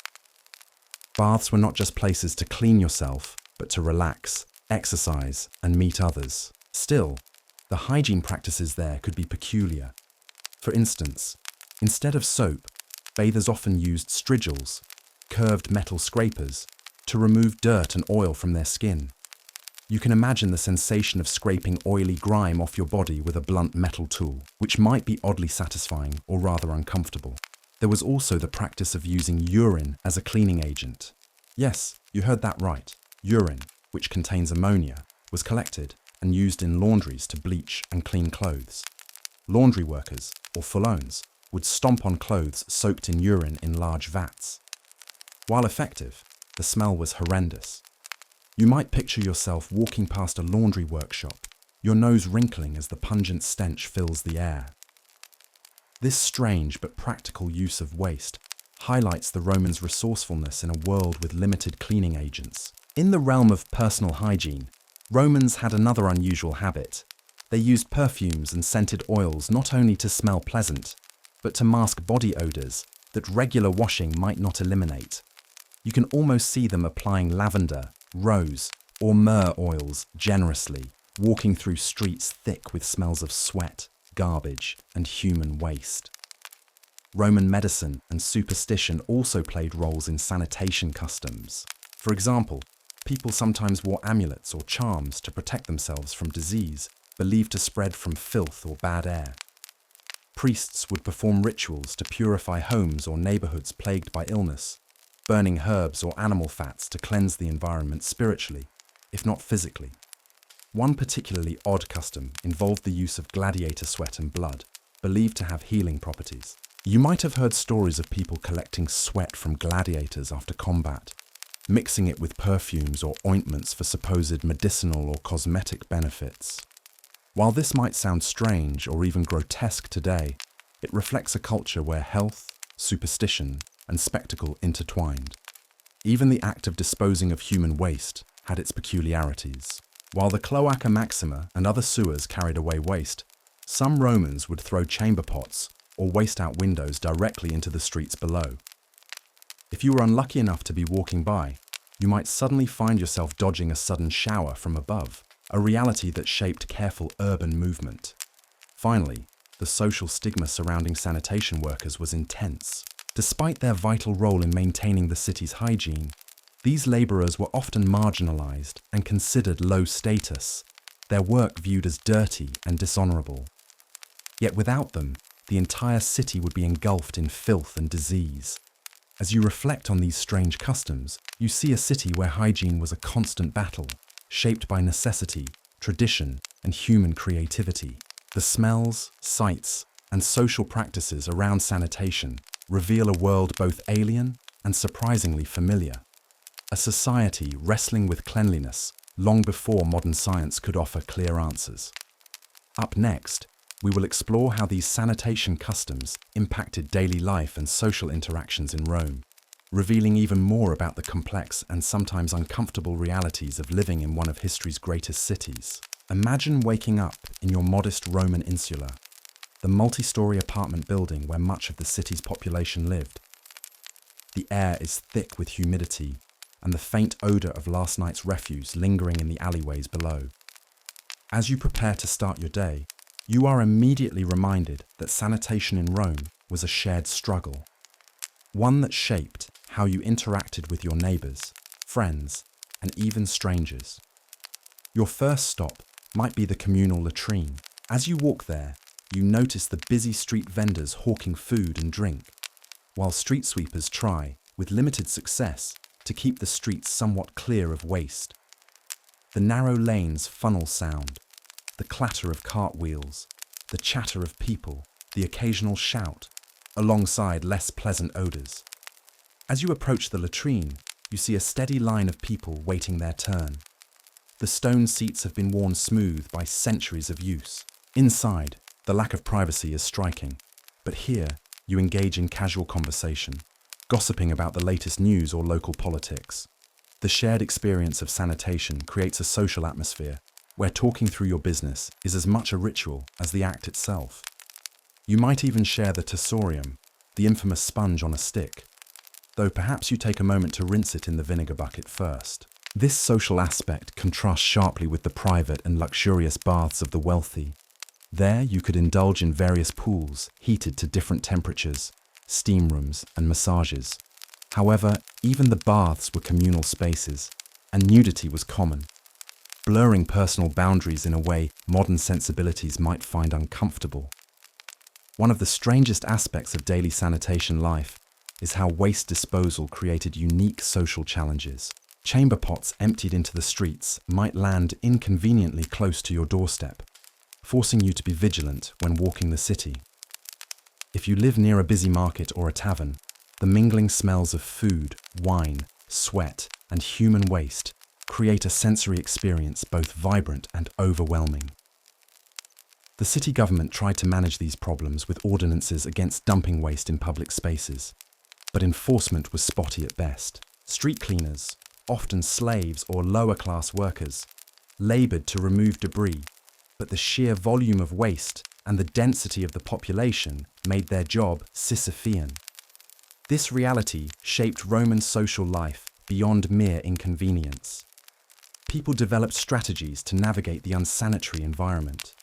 [SPEAKER 1] Baths were not just places to clean yourself, but to relax, exercise, and meet others. Still, the hygiene practices there could be peculiar. For instance, instead of soap, bathers often used strigils, curved metal scrapers, to remove dirt and oil from their skin. You can imagine the sensation of scraping oily grime off your body with a blunt metal tool, which might be oddly satisfying or rather uncomfortable. There was also the practice of using urine as a cleaning agent. Yes, you heard that right. Urine, which contains ammonia, was collected and used in laundries to bleach and clean clothes. Laundry workers, or fullones, would stomp on clothes soaked in urine in large vats. While effective, the smell was horrendous. You might picture yourself walking past a laundry workshop, your nose wrinkling as the pungent stench fills the air. This strange but practical use of waste highlights the Romans' resourcefulness in a world with limited cleaning agents. In the realm of personal hygiene, Romans had another unusual habit. They used perfumes and scented oils not only to smell pleasant, but to mask body odors that regular washing might not eliminate. You can almost see them applying lavender, rose, or myrrh oils generously, walking through streets thick with smells of sweat, garbage, and human waste. Roman medicine and superstition also played roles in sanitation customs. For example, people sometimes wore amulets or charms to protect themselves from disease, believed to spread from filth or bad air. Priests would perform rituals to purify homes or neighborhoods plagued by illness, burning herbs or animal fats to cleanse the environment spiritually, if not physically. One particularly odd custom involved the use of gladiator sweat and blood, believed to have healing properties. You might have heard stories of people collecting sweat from gladiators after combat, mixing it with perfumes or ointments for supposed medicinal or cosmetic benefits. While this might sound strange or even grotesque today, it reflects a culture where health, superstition, and spectacle intertwined. Even the act of disposing of human waste had its peculiarities. While the cloaca maxima and other sewers carried away waste, some Romans would throw chamber pots or waste out windows directly into the streets below. If you were unlucky enough to be walking by, you might suddenly find yourself dodging a sudden shower from above, a reality that shaped careful urban movement. Finally, the social stigma surrounding sanitation workers was intense. Despite their vital role in maintaining the city's hygiene, these laborers were often marginalized and considered low status, their work viewed as dirty and dishonorable. Yet without them, the entire city would be engulfed in filth and disease. As you reflect on these strange customs, you see a city where hygiene was a constant battle, shaped by necessity, tradition, and human creativity. The smells, sights, and social practices around sanitation reveal a world both alien and surprisingly familiar. A society wrestling with cleanliness long before modern science could offer clear answers. Up next, we will explore how these sanitation customs impacted daily life and social interactions in Rome, revealing even more about the complex and sometimes uncomfortable realities of living in one of history's greatest cities. Imagine waking up in your modest Roman insula, the multi-story apartment building where much of the city's population lived. The air is thick with humidity and the faint odor of last night's refuse lingering in the alleyways below. As you prepare to start your day, you are immediately reminded that sanitation in Rome was a shared struggle, one that shaped how you interacted with your neighbors, friends, and even strangers. Your first stop might be the communal latrine. As you walk there, you notice the busy street vendors hawking food and drink, while street sweepers try, with limited success, to keep the streets somewhat clear of waste. The narrow lanes funnel sound, the clatter of cartwheels, the chatter of people, the occasional shout, alongside less pleasant odors. As you approach the latrine, you see a steady line of people waiting their turn. The stone seats have been worn smooth by centuries of use. Inside, the lack of privacy is striking, but here you engage in casual conversation, gossiping about the latest news or local politics. The shared experience of sanitation creates a social atmosphere where talking through your business is as much a ritual as the act itself. You might even share the tessorium, the infamous sponge on a stick, though perhaps you take a moment to rinse it in the vinegar bucket first. This social aspect contrasts sharply with the private and luxurious baths of the wealthy. There you could indulge in various pools heated to different temperatures, steam rooms and massages. However, even the baths were communal spaces, and nudity was common, blurring personal boundaries in a way modern sensibilities might find uncomfortable. One of the strangest aspects of daily sanitation life is how waste disposal created unique social challenges. Chamber pots emptied into the streets might land inconveniently close to your doorstep, forcing you to be vigilant when walking the city. If you live near a busy market or a tavern, the mingling smells of food, wine, sweat, and human waste create a sensory experience both vibrant and overwhelming. The city government tried to manage these problems with ordinances against dumping waste in public spaces, but enforcement was spotty at best. Street cleaners, often slaves or lower-class workers, labored to remove debris, but the sheer volume of waste and the density of the population made their job Sisyphean. This reality shaped Roman social life beyond mere inconvenience. People developed strategies to navigate the unsanitary environment.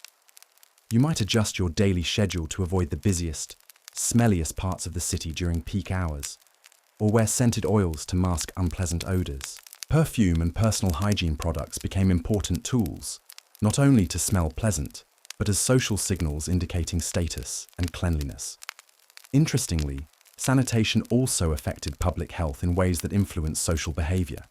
[SPEAKER 1] You might adjust your daily schedule to avoid the busiest, smelliest parts of the city during peak hours, or wear scented oils to mask unpleasant odors. Perfume and personal hygiene products became important tools, not only to smell pleasant, but as social signals indicating status and cleanliness. Interestingly, sanitation also affected public health in ways that influenced social behavior.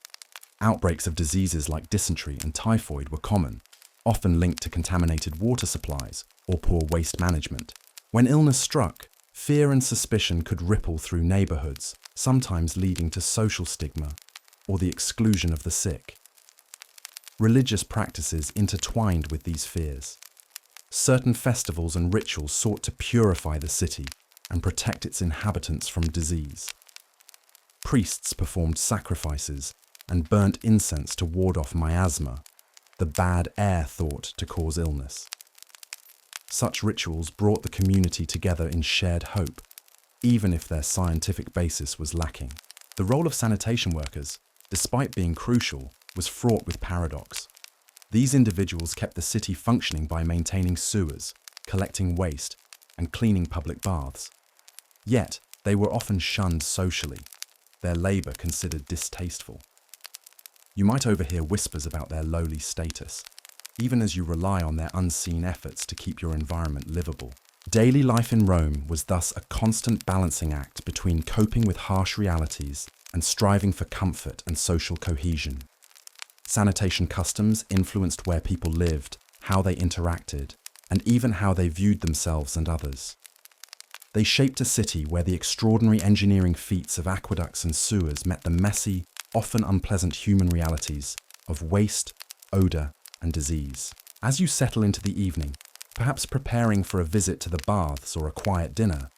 [SPEAKER 1] Outbreaks of diseases like dysentery and typhoid were common, often linked to contaminated water supplies or poor waste management. When illness struck, fear and suspicion could ripple through neighborhoods, sometimes leading to social stigma or the exclusion of the sick. Religious practices intertwined with these fears. Certain festivals and rituals sought to purify the city and protect its inhabitants from disease. Priests performed sacrifices and burnt incense to ward off miasma, the bad air thought to cause illness. Such rituals brought the community together in shared hope, even if their scientific basis was lacking. The role of sanitation workers, despite being crucial, was fraught with paradox. These individuals kept the city functioning by maintaining sewers, collecting waste, and cleaning public baths. Yet, they were often shunned socially, their labor considered distasteful. You might overhear whispers about their lowly status, even as you rely on their unseen efforts to keep your environment livable. Daily life in Rome was thus a constant balancing act between coping with harsh realities and striving for comfort and social cohesion. Sanitation customs influenced where people lived, how they interacted, and even how they viewed themselves and others. They shaped a city where the extraordinary engineering feats of aqueducts and sewers met the messy, often unpleasant human realities of waste, odour, and disease. As you settle into the evening, perhaps preparing for a visit to the baths or a quiet dinner,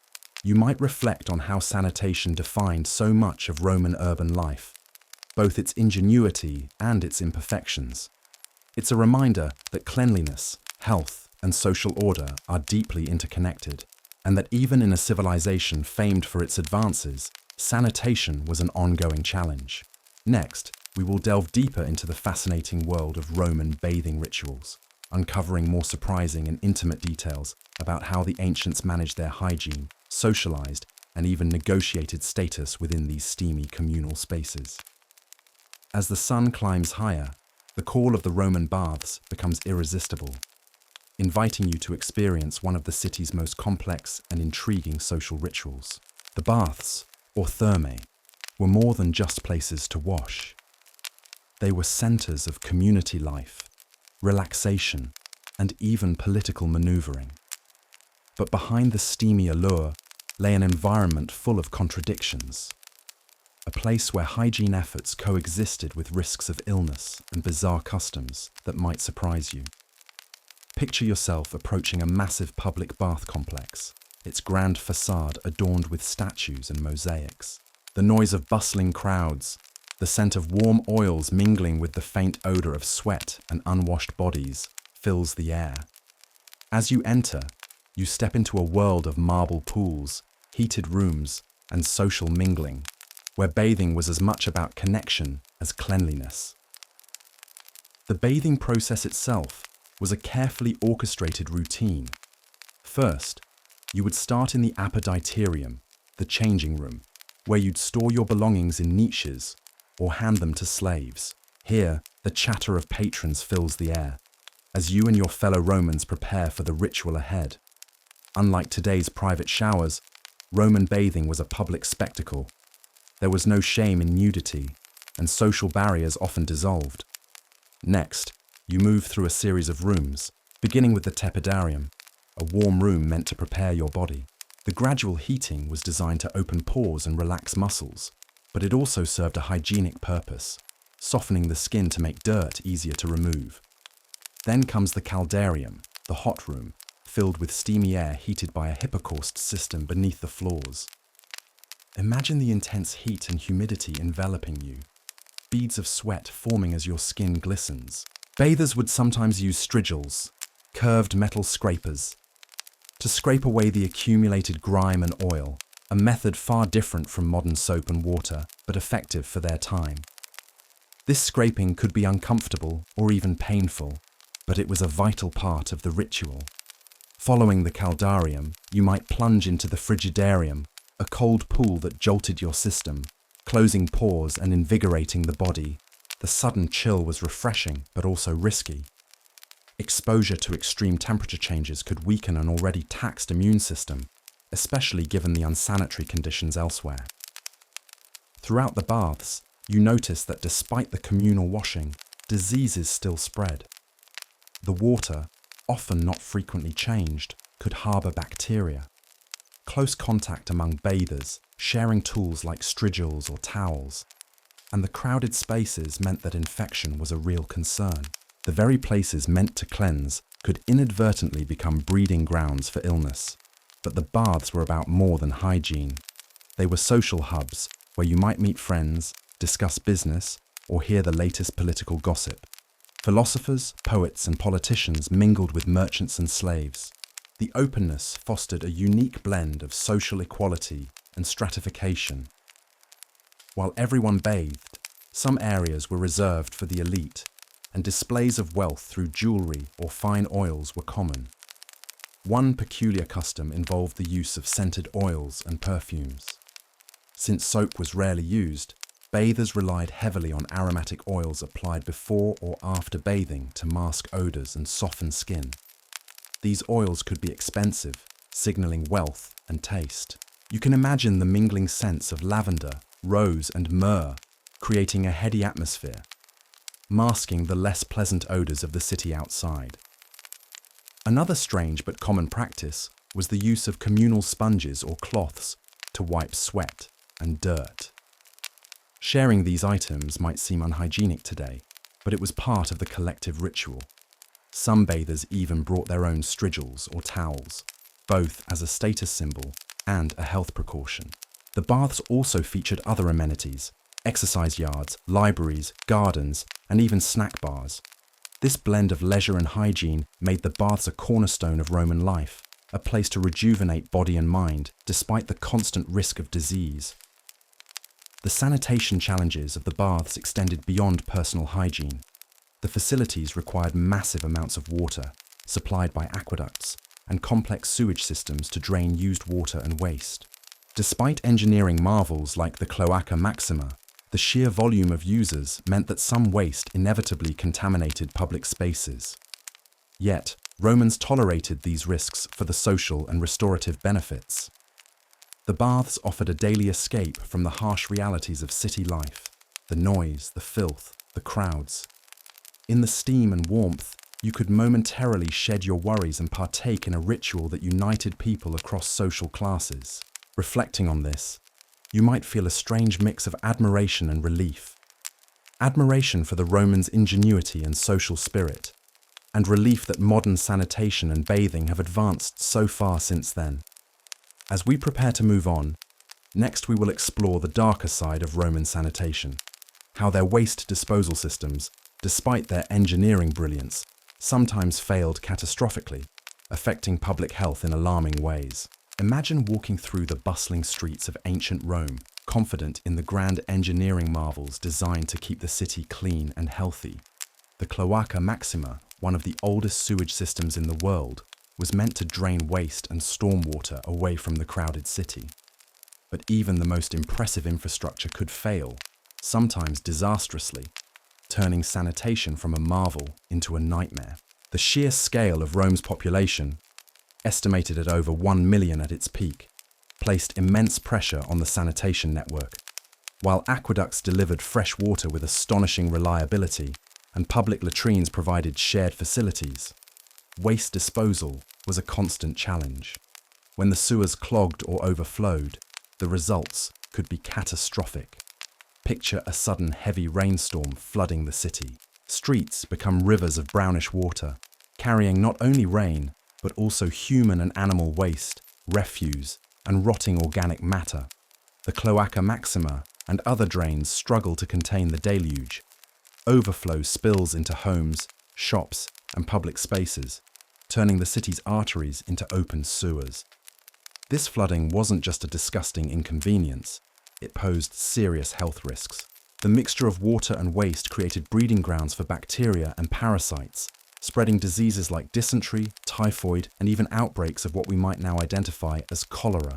[SPEAKER 1] you might reflect on how sanitation defined so much of Roman urban life, both its ingenuity and its imperfections. It's a reminder that cleanliness, health, and social order are deeply interconnected, and that even in a civilization famed for its advances, sanitation was an ongoing challenge. Next, we will delve deeper into the fascinating world of Roman bathing rituals, uncovering more surprising and intimate details about how the ancients managed their hygiene, socialized, and even negotiated status within these steamy communal spaces. As the sun climbs higher, the call of the Roman baths becomes irresistible, inviting you to experience one of the city's most complex and intriguing social rituals. The baths, or thermae, were more than just places to wash. They were centers of community life, relaxation, and even political maneuvering. But behind the steamy allure lay an environment full of contradictions. A place where hygiene efforts coexisted with risks of illness and bizarre customs that might surprise you. Picture yourself approaching a massive public bath complex, its grand facade adorned with statues and mosaics. The noise of bustling crowds, the scent of warm oils mingling with the faint odor of sweat and unwashed bodies, fills the air. As you enter, you step into a world of marble pools, heated rooms, and social mingling, where bathing was as much about connection as cleanliness. The bathing process itself was a carefully orchestrated routine. First, you would start in the apoditerium, the changing room, where you'd store your belongings in niches or hand them to slaves. Here, the chatter of patrons fills the air, as you and your fellow Romans prepare for the ritual ahead. Unlike today's private showers, Roman bathing was a public spectacle. There was no shame in nudity, and social barriers often dissolved. Next, you move through a series of rooms, beginning with the tepidarium, a warm room meant to prepare your body. The gradual heating was designed to open pores and relax muscles, but it also served a hygienic purpose, softening the skin to make dirt easier to remove. Then comes the caldarium, the hot room, filled with steamy air heated by a hypocaust system beneath the floors. Imagine the intense heat and humidity enveloping you, beads of sweat forming as your skin glistens. Bathers would sometimes use strigils, curved metal scrapers, to scrape away the accumulated grime and oil, a method far different from modern soap and water, but effective for their time. This scraping could be uncomfortable or even painful, but it was a vital part of the ritual. Following the caldarium, you might plunge into the frigidarium, a cold pool that jolted your system, closing pores and invigorating the body. The sudden chill was refreshing, but also risky. Exposure to extreme temperature changes could weaken an already taxed immune system, especially given the unsanitary conditions elsewhere. Throughout the baths, you notice that despite the communal washing, diseases still spread. The water, often not frequently changed, could harbour bacteria. Close contact among bathers, sharing tools like strigils or towels, and the crowded spaces meant that infection was a real concern. The very places meant to cleanse could inadvertently become breeding grounds for illness. But the baths were about more than hygiene. They were social hubs where you might meet friends, discuss business, or hear the latest political gossip. Philosophers, poets, and politicians mingled with merchants and slaves. The openness fostered a unique blend of social equality and stratification. While everyone bathed, some areas were reserved for the elite, and displays of wealth through jewelry or fine oils were common. One peculiar custom involved the use of scented oils and perfumes. Since soap was rarely used, bathers relied heavily on aromatic oils applied before or after bathing to mask odors and soften skin. These oils could be expensive, signaling wealth and taste. You can imagine the mingling scents of lavender, rose, and myrrh, creating a heady atmosphere. masking the less pleasant odors of the city outside. Another strange but common practice was the use of communal sponges or cloths to wipe sweat and dirt. Sharing these items might seem unhygienic today, but it was part of the collective ritual. Some bathers even brought their own strigils or towels, both as a status symbol and a health precaution. The baths also featured other amenities: exercise yards, libraries, gardens, and even snack bars. This blend of leisure and hygiene made the baths a cornerstone of Roman life, a place to rejuvenate body and mind despite the constant risk of disease. The sanitation challenges of the baths extended beyond personal hygiene. The facilities required massive amounts of water, supplied by aqueducts, and complex sewage systems to drain used water and waste. Despite engineering marvels like the Cloaca Maxima, the sheer volume of users meant that some waste inevitably contaminated public spaces. Yet, Romans tolerated these risks for the social and restorative benefits. The baths offered a daily escape from the harsh realities of city life: the noise, the filth, the crowds. In the steam and warmth, you could momentarily shed your worries and partake in a ritual that united people across social classes. Reflecting on this, you might feel a strange mix of admiration and relief. Admiration for the Romans' ingenuity and social spirit, and relief that modern sanitation and bathing have advanced so far since then. As we prepare to move on, next we will explore the darker side of Roman sanitation, how their waste disposal systems, despite their engineering brilliance, sometimes failed catastrophically, affecting public health in alarming ways. Imagine walking through the bustling streets of ancient Rome, confident in the grand engineering marvels designed to keep the city clean and healthy. The Cloaca Maxima, one of the oldest sewage systems in the world, was meant to drain waste and stormwater away from the crowded city. But even the most impressive infrastructure could fail, sometimes disastrously, turning sanitation from a marvel into a nightmare. The sheer scale of Rome's population, estimated at over 1 million at its peak, placed immense pressure on the sanitation network. While aqueducts delivered fresh water with astonishing reliability and public latrines provided shared facilities, waste disposal was a constant challenge. When the sewers clogged or overflowed, the results could be catastrophic. Picture a sudden heavy rainstorm flooding the city. Streets become rivers of brownish water, carrying not only rain, but also human and animal waste, refuse, and rotting organic matter. The Cloaca Maxima and other drains struggle to contain the deluge. Overflow spills into homes, shops, and public spaces, turning the city's arteries into open sewers. This flooding wasn't just a disgusting inconvenience, it posed serious health risks. The mixture of water and waste created breeding grounds for bacteria and parasites, spreading diseases like dysentery, typhoid, and even outbreaks of what we might now identify as cholera.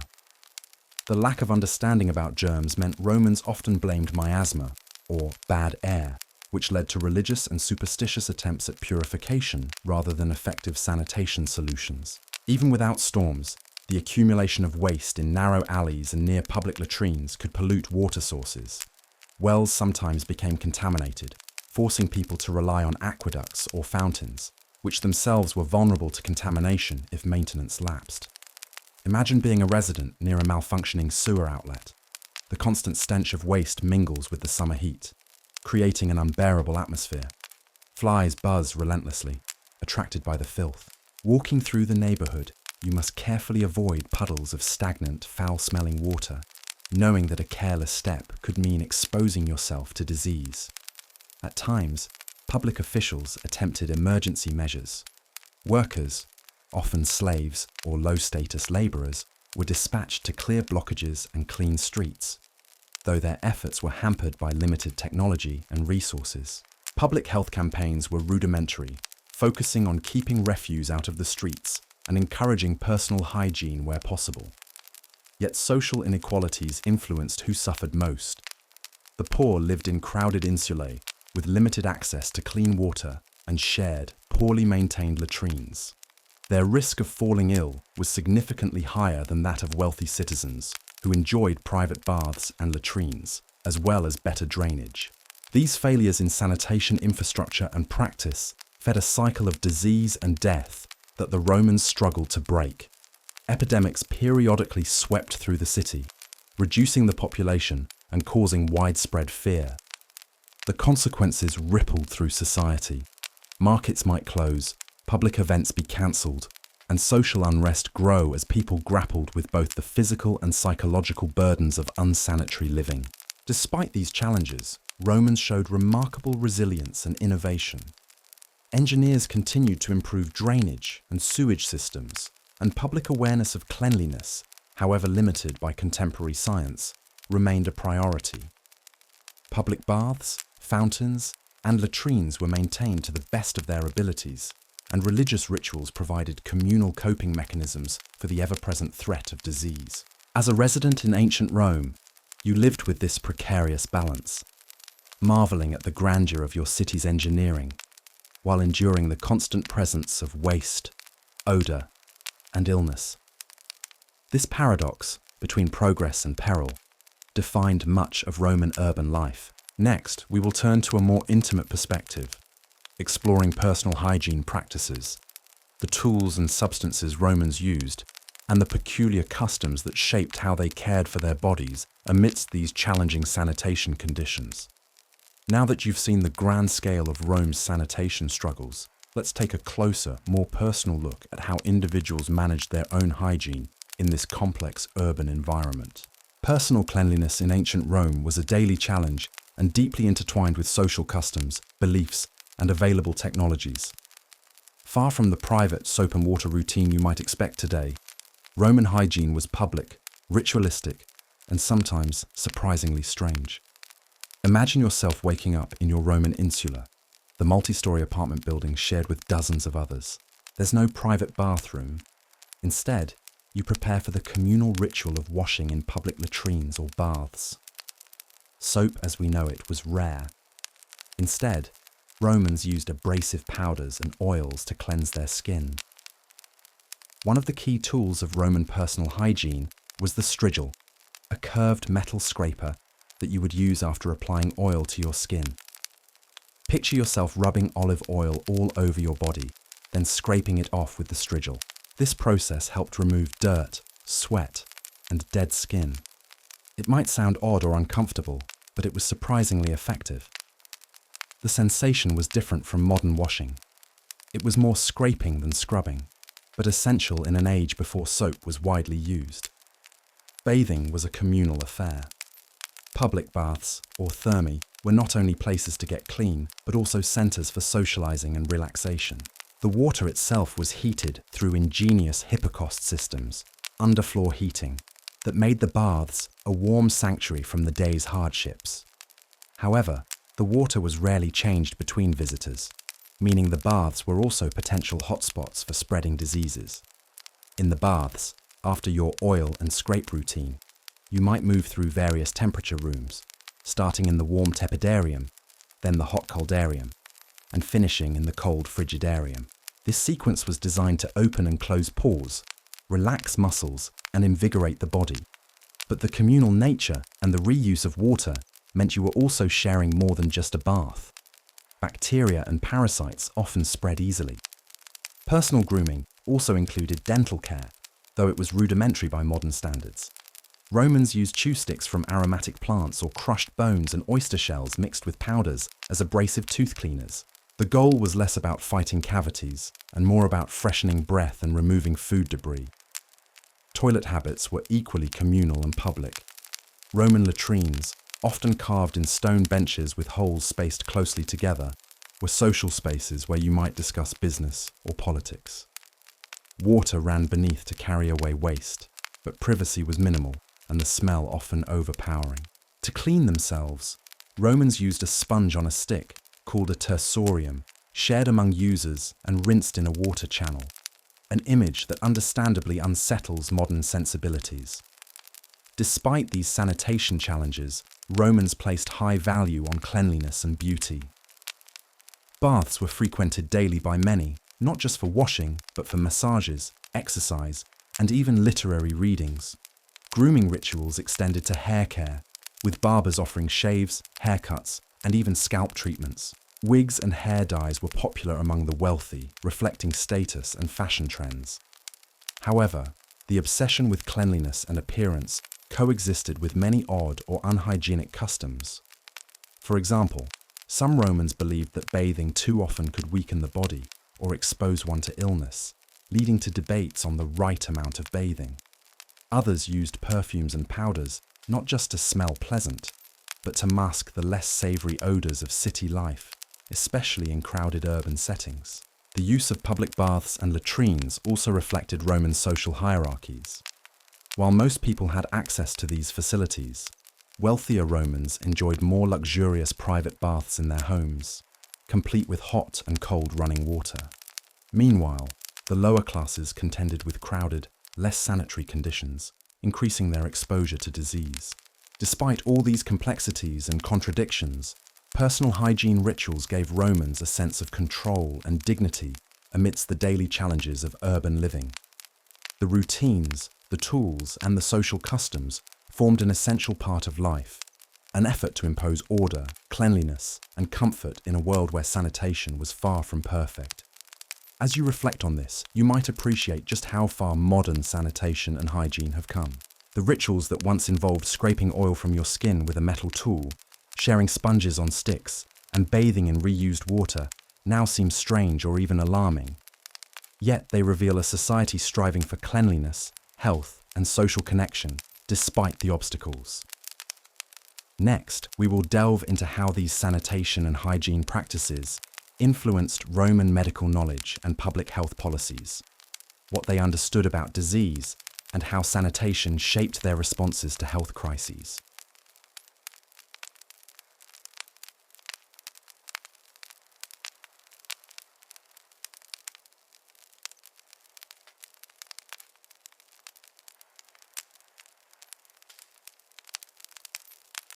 [SPEAKER 1] The lack of understanding about germs meant Romans often blamed miasma, or bad air, which led to religious and superstitious attempts at purification rather than effective sanitation solutions. Even without storms, the accumulation of waste in narrow alleys and near public latrines could pollute water sources. Wells sometimes became contaminated, forcing people to rely on aqueducts or fountains, which themselves were vulnerable to contamination if maintenance lapsed. Imagine being a resident near a malfunctioning sewer outlet. The constant stench of waste mingles with the summer heat, creating an unbearable atmosphere. Flies buzz relentlessly, attracted by the filth. Walking through the neighborhood, you must carefully avoid puddles of stagnant, foul-smelling water, knowing that a careless step could mean exposing yourself to disease. At times, public officials attempted emergency measures. Workers, often slaves or low-status laborers, were dispatched to clear blockages and clean streets, though their efforts were hampered by limited technology and resources. Public health campaigns were rudimentary, focusing on keeping refuse out of the streets and encouraging personal hygiene where possible. Yet social inequalities influenced who suffered most. The poor lived in crowded insulae with limited access to clean water and shared, poorly maintained latrines. Their risk of falling ill was significantly higher than that of wealthy citizens, who enjoyed private baths and latrines, as well as better drainage. These failures in sanitation infrastructure and practice fed a cycle of disease and death that the Romans struggled to break. Epidemics periodically swept through the city, reducing the population and causing widespread fear. The consequences rippled through society. Markets might close, public events be cancelled, and social unrest grow as people grappled with both the physical and psychological burdens of unsanitary living. Despite these challenges, Romans showed remarkable resilience and innovation. Engineers continued to improve drainage and sewage systems, and public awareness of cleanliness, however limited by contemporary science, remained a priority. Public baths, fountains, and latrines were maintained to the best of their abilities, and religious rituals provided communal coping mechanisms for the ever-present threat of disease. As a resident in ancient Rome, you lived with this precarious balance, marveling at the grandeur of your city's engineering, while enduring the constant presence of waste, odour, and illness. This paradox between progress and peril defined much of Roman urban life. Next, we will turn to a more intimate perspective, exploring personal hygiene practices, the tools and substances Romans used, and the peculiar customs that shaped how they cared for their bodies amidst these challenging sanitation conditions. Now that you've seen the grand scale of Rome's sanitation struggles, let's take a closer, more personal look at how individuals managed their own hygiene in this complex urban environment. Personal cleanliness in ancient Rome was a daily challenge and deeply intertwined with social customs, beliefs, and available technologies. Far from the private soap and water routine you might expect today, Roman hygiene was public, ritualistic, and sometimes surprisingly strange. Imagine yourself waking up in your Roman insula, the multi-story apartment building shared with dozens of others. There's no private bathroom. Instead, you prepare for the communal ritual of washing in public latrines or baths. Soap, as we know it, was rare. Instead, Romans used abrasive powders and oils to cleanse their skin. One of the key tools of Roman personal hygiene was the strigil, a curved metal scraper that you would use after applying oil to your skin. Picture yourself rubbing olive oil all over your body, then scraping it off with the strigil. This process helped remove dirt, sweat, and dead skin. It might sound odd or uncomfortable, but it was surprisingly effective. The sensation was different from modern washing. It was more scraping than scrubbing, but essential in an age before soap was widely used. Bathing was a communal affair. Public baths, or thermae, were not only places to get clean, but also centres for socialising and relaxation. The water itself was heated through ingenious hypocaust systems, underfloor heating, that made the baths a warm sanctuary from the day's hardships. However, the water was rarely changed between visitors, meaning the baths were also potential hotspots for spreading diseases. In the baths, after your oil and scrape routine, you might move through various temperature rooms, starting in the warm tepidarium, then the hot coldarium, and finishing in the cold frigidarium. This sequence was designed to open and close pores, relax muscles, and invigorate the body. But the communal nature and the reuse of water meant you were also sharing more than just a bath. Bacteria and parasites often spread easily. Personal grooming also included dental care, though it was rudimentary by modern standards. Romans used chew sticks from aromatic plants or crushed bones and oyster shells mixed with powders as abrasive tooth cleaners. The goal was less about fighting cavities and more about freshening breath and removing food debris. Toilet habits were equally communal and public. Roman latrines, often carved in stone benches with holes spaced closely together, were social spaces where you might discuss business or politics. Water ran beneath to carry away waste, but privacy was minimal and the smell often overpowering. To clean themselves, Romans used a sponge on a stick, called a tersorium, shared among users and rinsed in a water channel, an image that understandably unsettles modern sensibilities. Despite these sanitation challenges, Romans placed high value on cleanliness and beauty. Baths were frequented daily by many, not just for washing, but for massages, exercise, and even literary readings. Grooming rituals extended to hair care, with barbers offering shaves, haircuts, and even scalp treatments. Wigs and hair dyes were popular among the wealthy, reflecting status and fashion trends. However, the obsession with cleanliness and appearance coexisted with many odd or unhygienic customs. For example, some Romans believed that bathing too often could weaken the body or expose one to illness, leading to debates on the right amount of bathing. Others used perfumes and powders not just to smell pleasant, but to mask the less savory odors of city life, especially in crowded urban settings. The use of public baths and latrines also reflected Roman social hierarchies. While most people had access to these facilities, wealthier Romans enjoyed more luxurious private baths in their homes, complete with hot and cold running water. Meanwhile, the lower classes contended with crowded, less sanitary conditions, increasing their exposure to disease. Despite all these complexities and contradictions, personal hygiene rituals gave Romans a sense of control and dignity amidst the daily challenges of urban living. The routines, the tools, and the social customs formed an essential part of life, an effort to impose order, cleanliness, and comfort in a world where sanitation was far from perfect. As you reflect on this, you might appreciate just how far modern sanitation and hygiene have come. The rituals that once involved scraping oil from your skin with a metal tool, sharing sponges on sticks, and bathing in reused water now seem strange or even alarming. Yet they reveal a society striving for cleanliness, health, and social connection, despite the obstacles. Next, we will delve into how these sanitation and hygiene practices influenced Roman medical knowledge and public health policies, what they understood about disease, and how sanitation shaped their responses to health crises.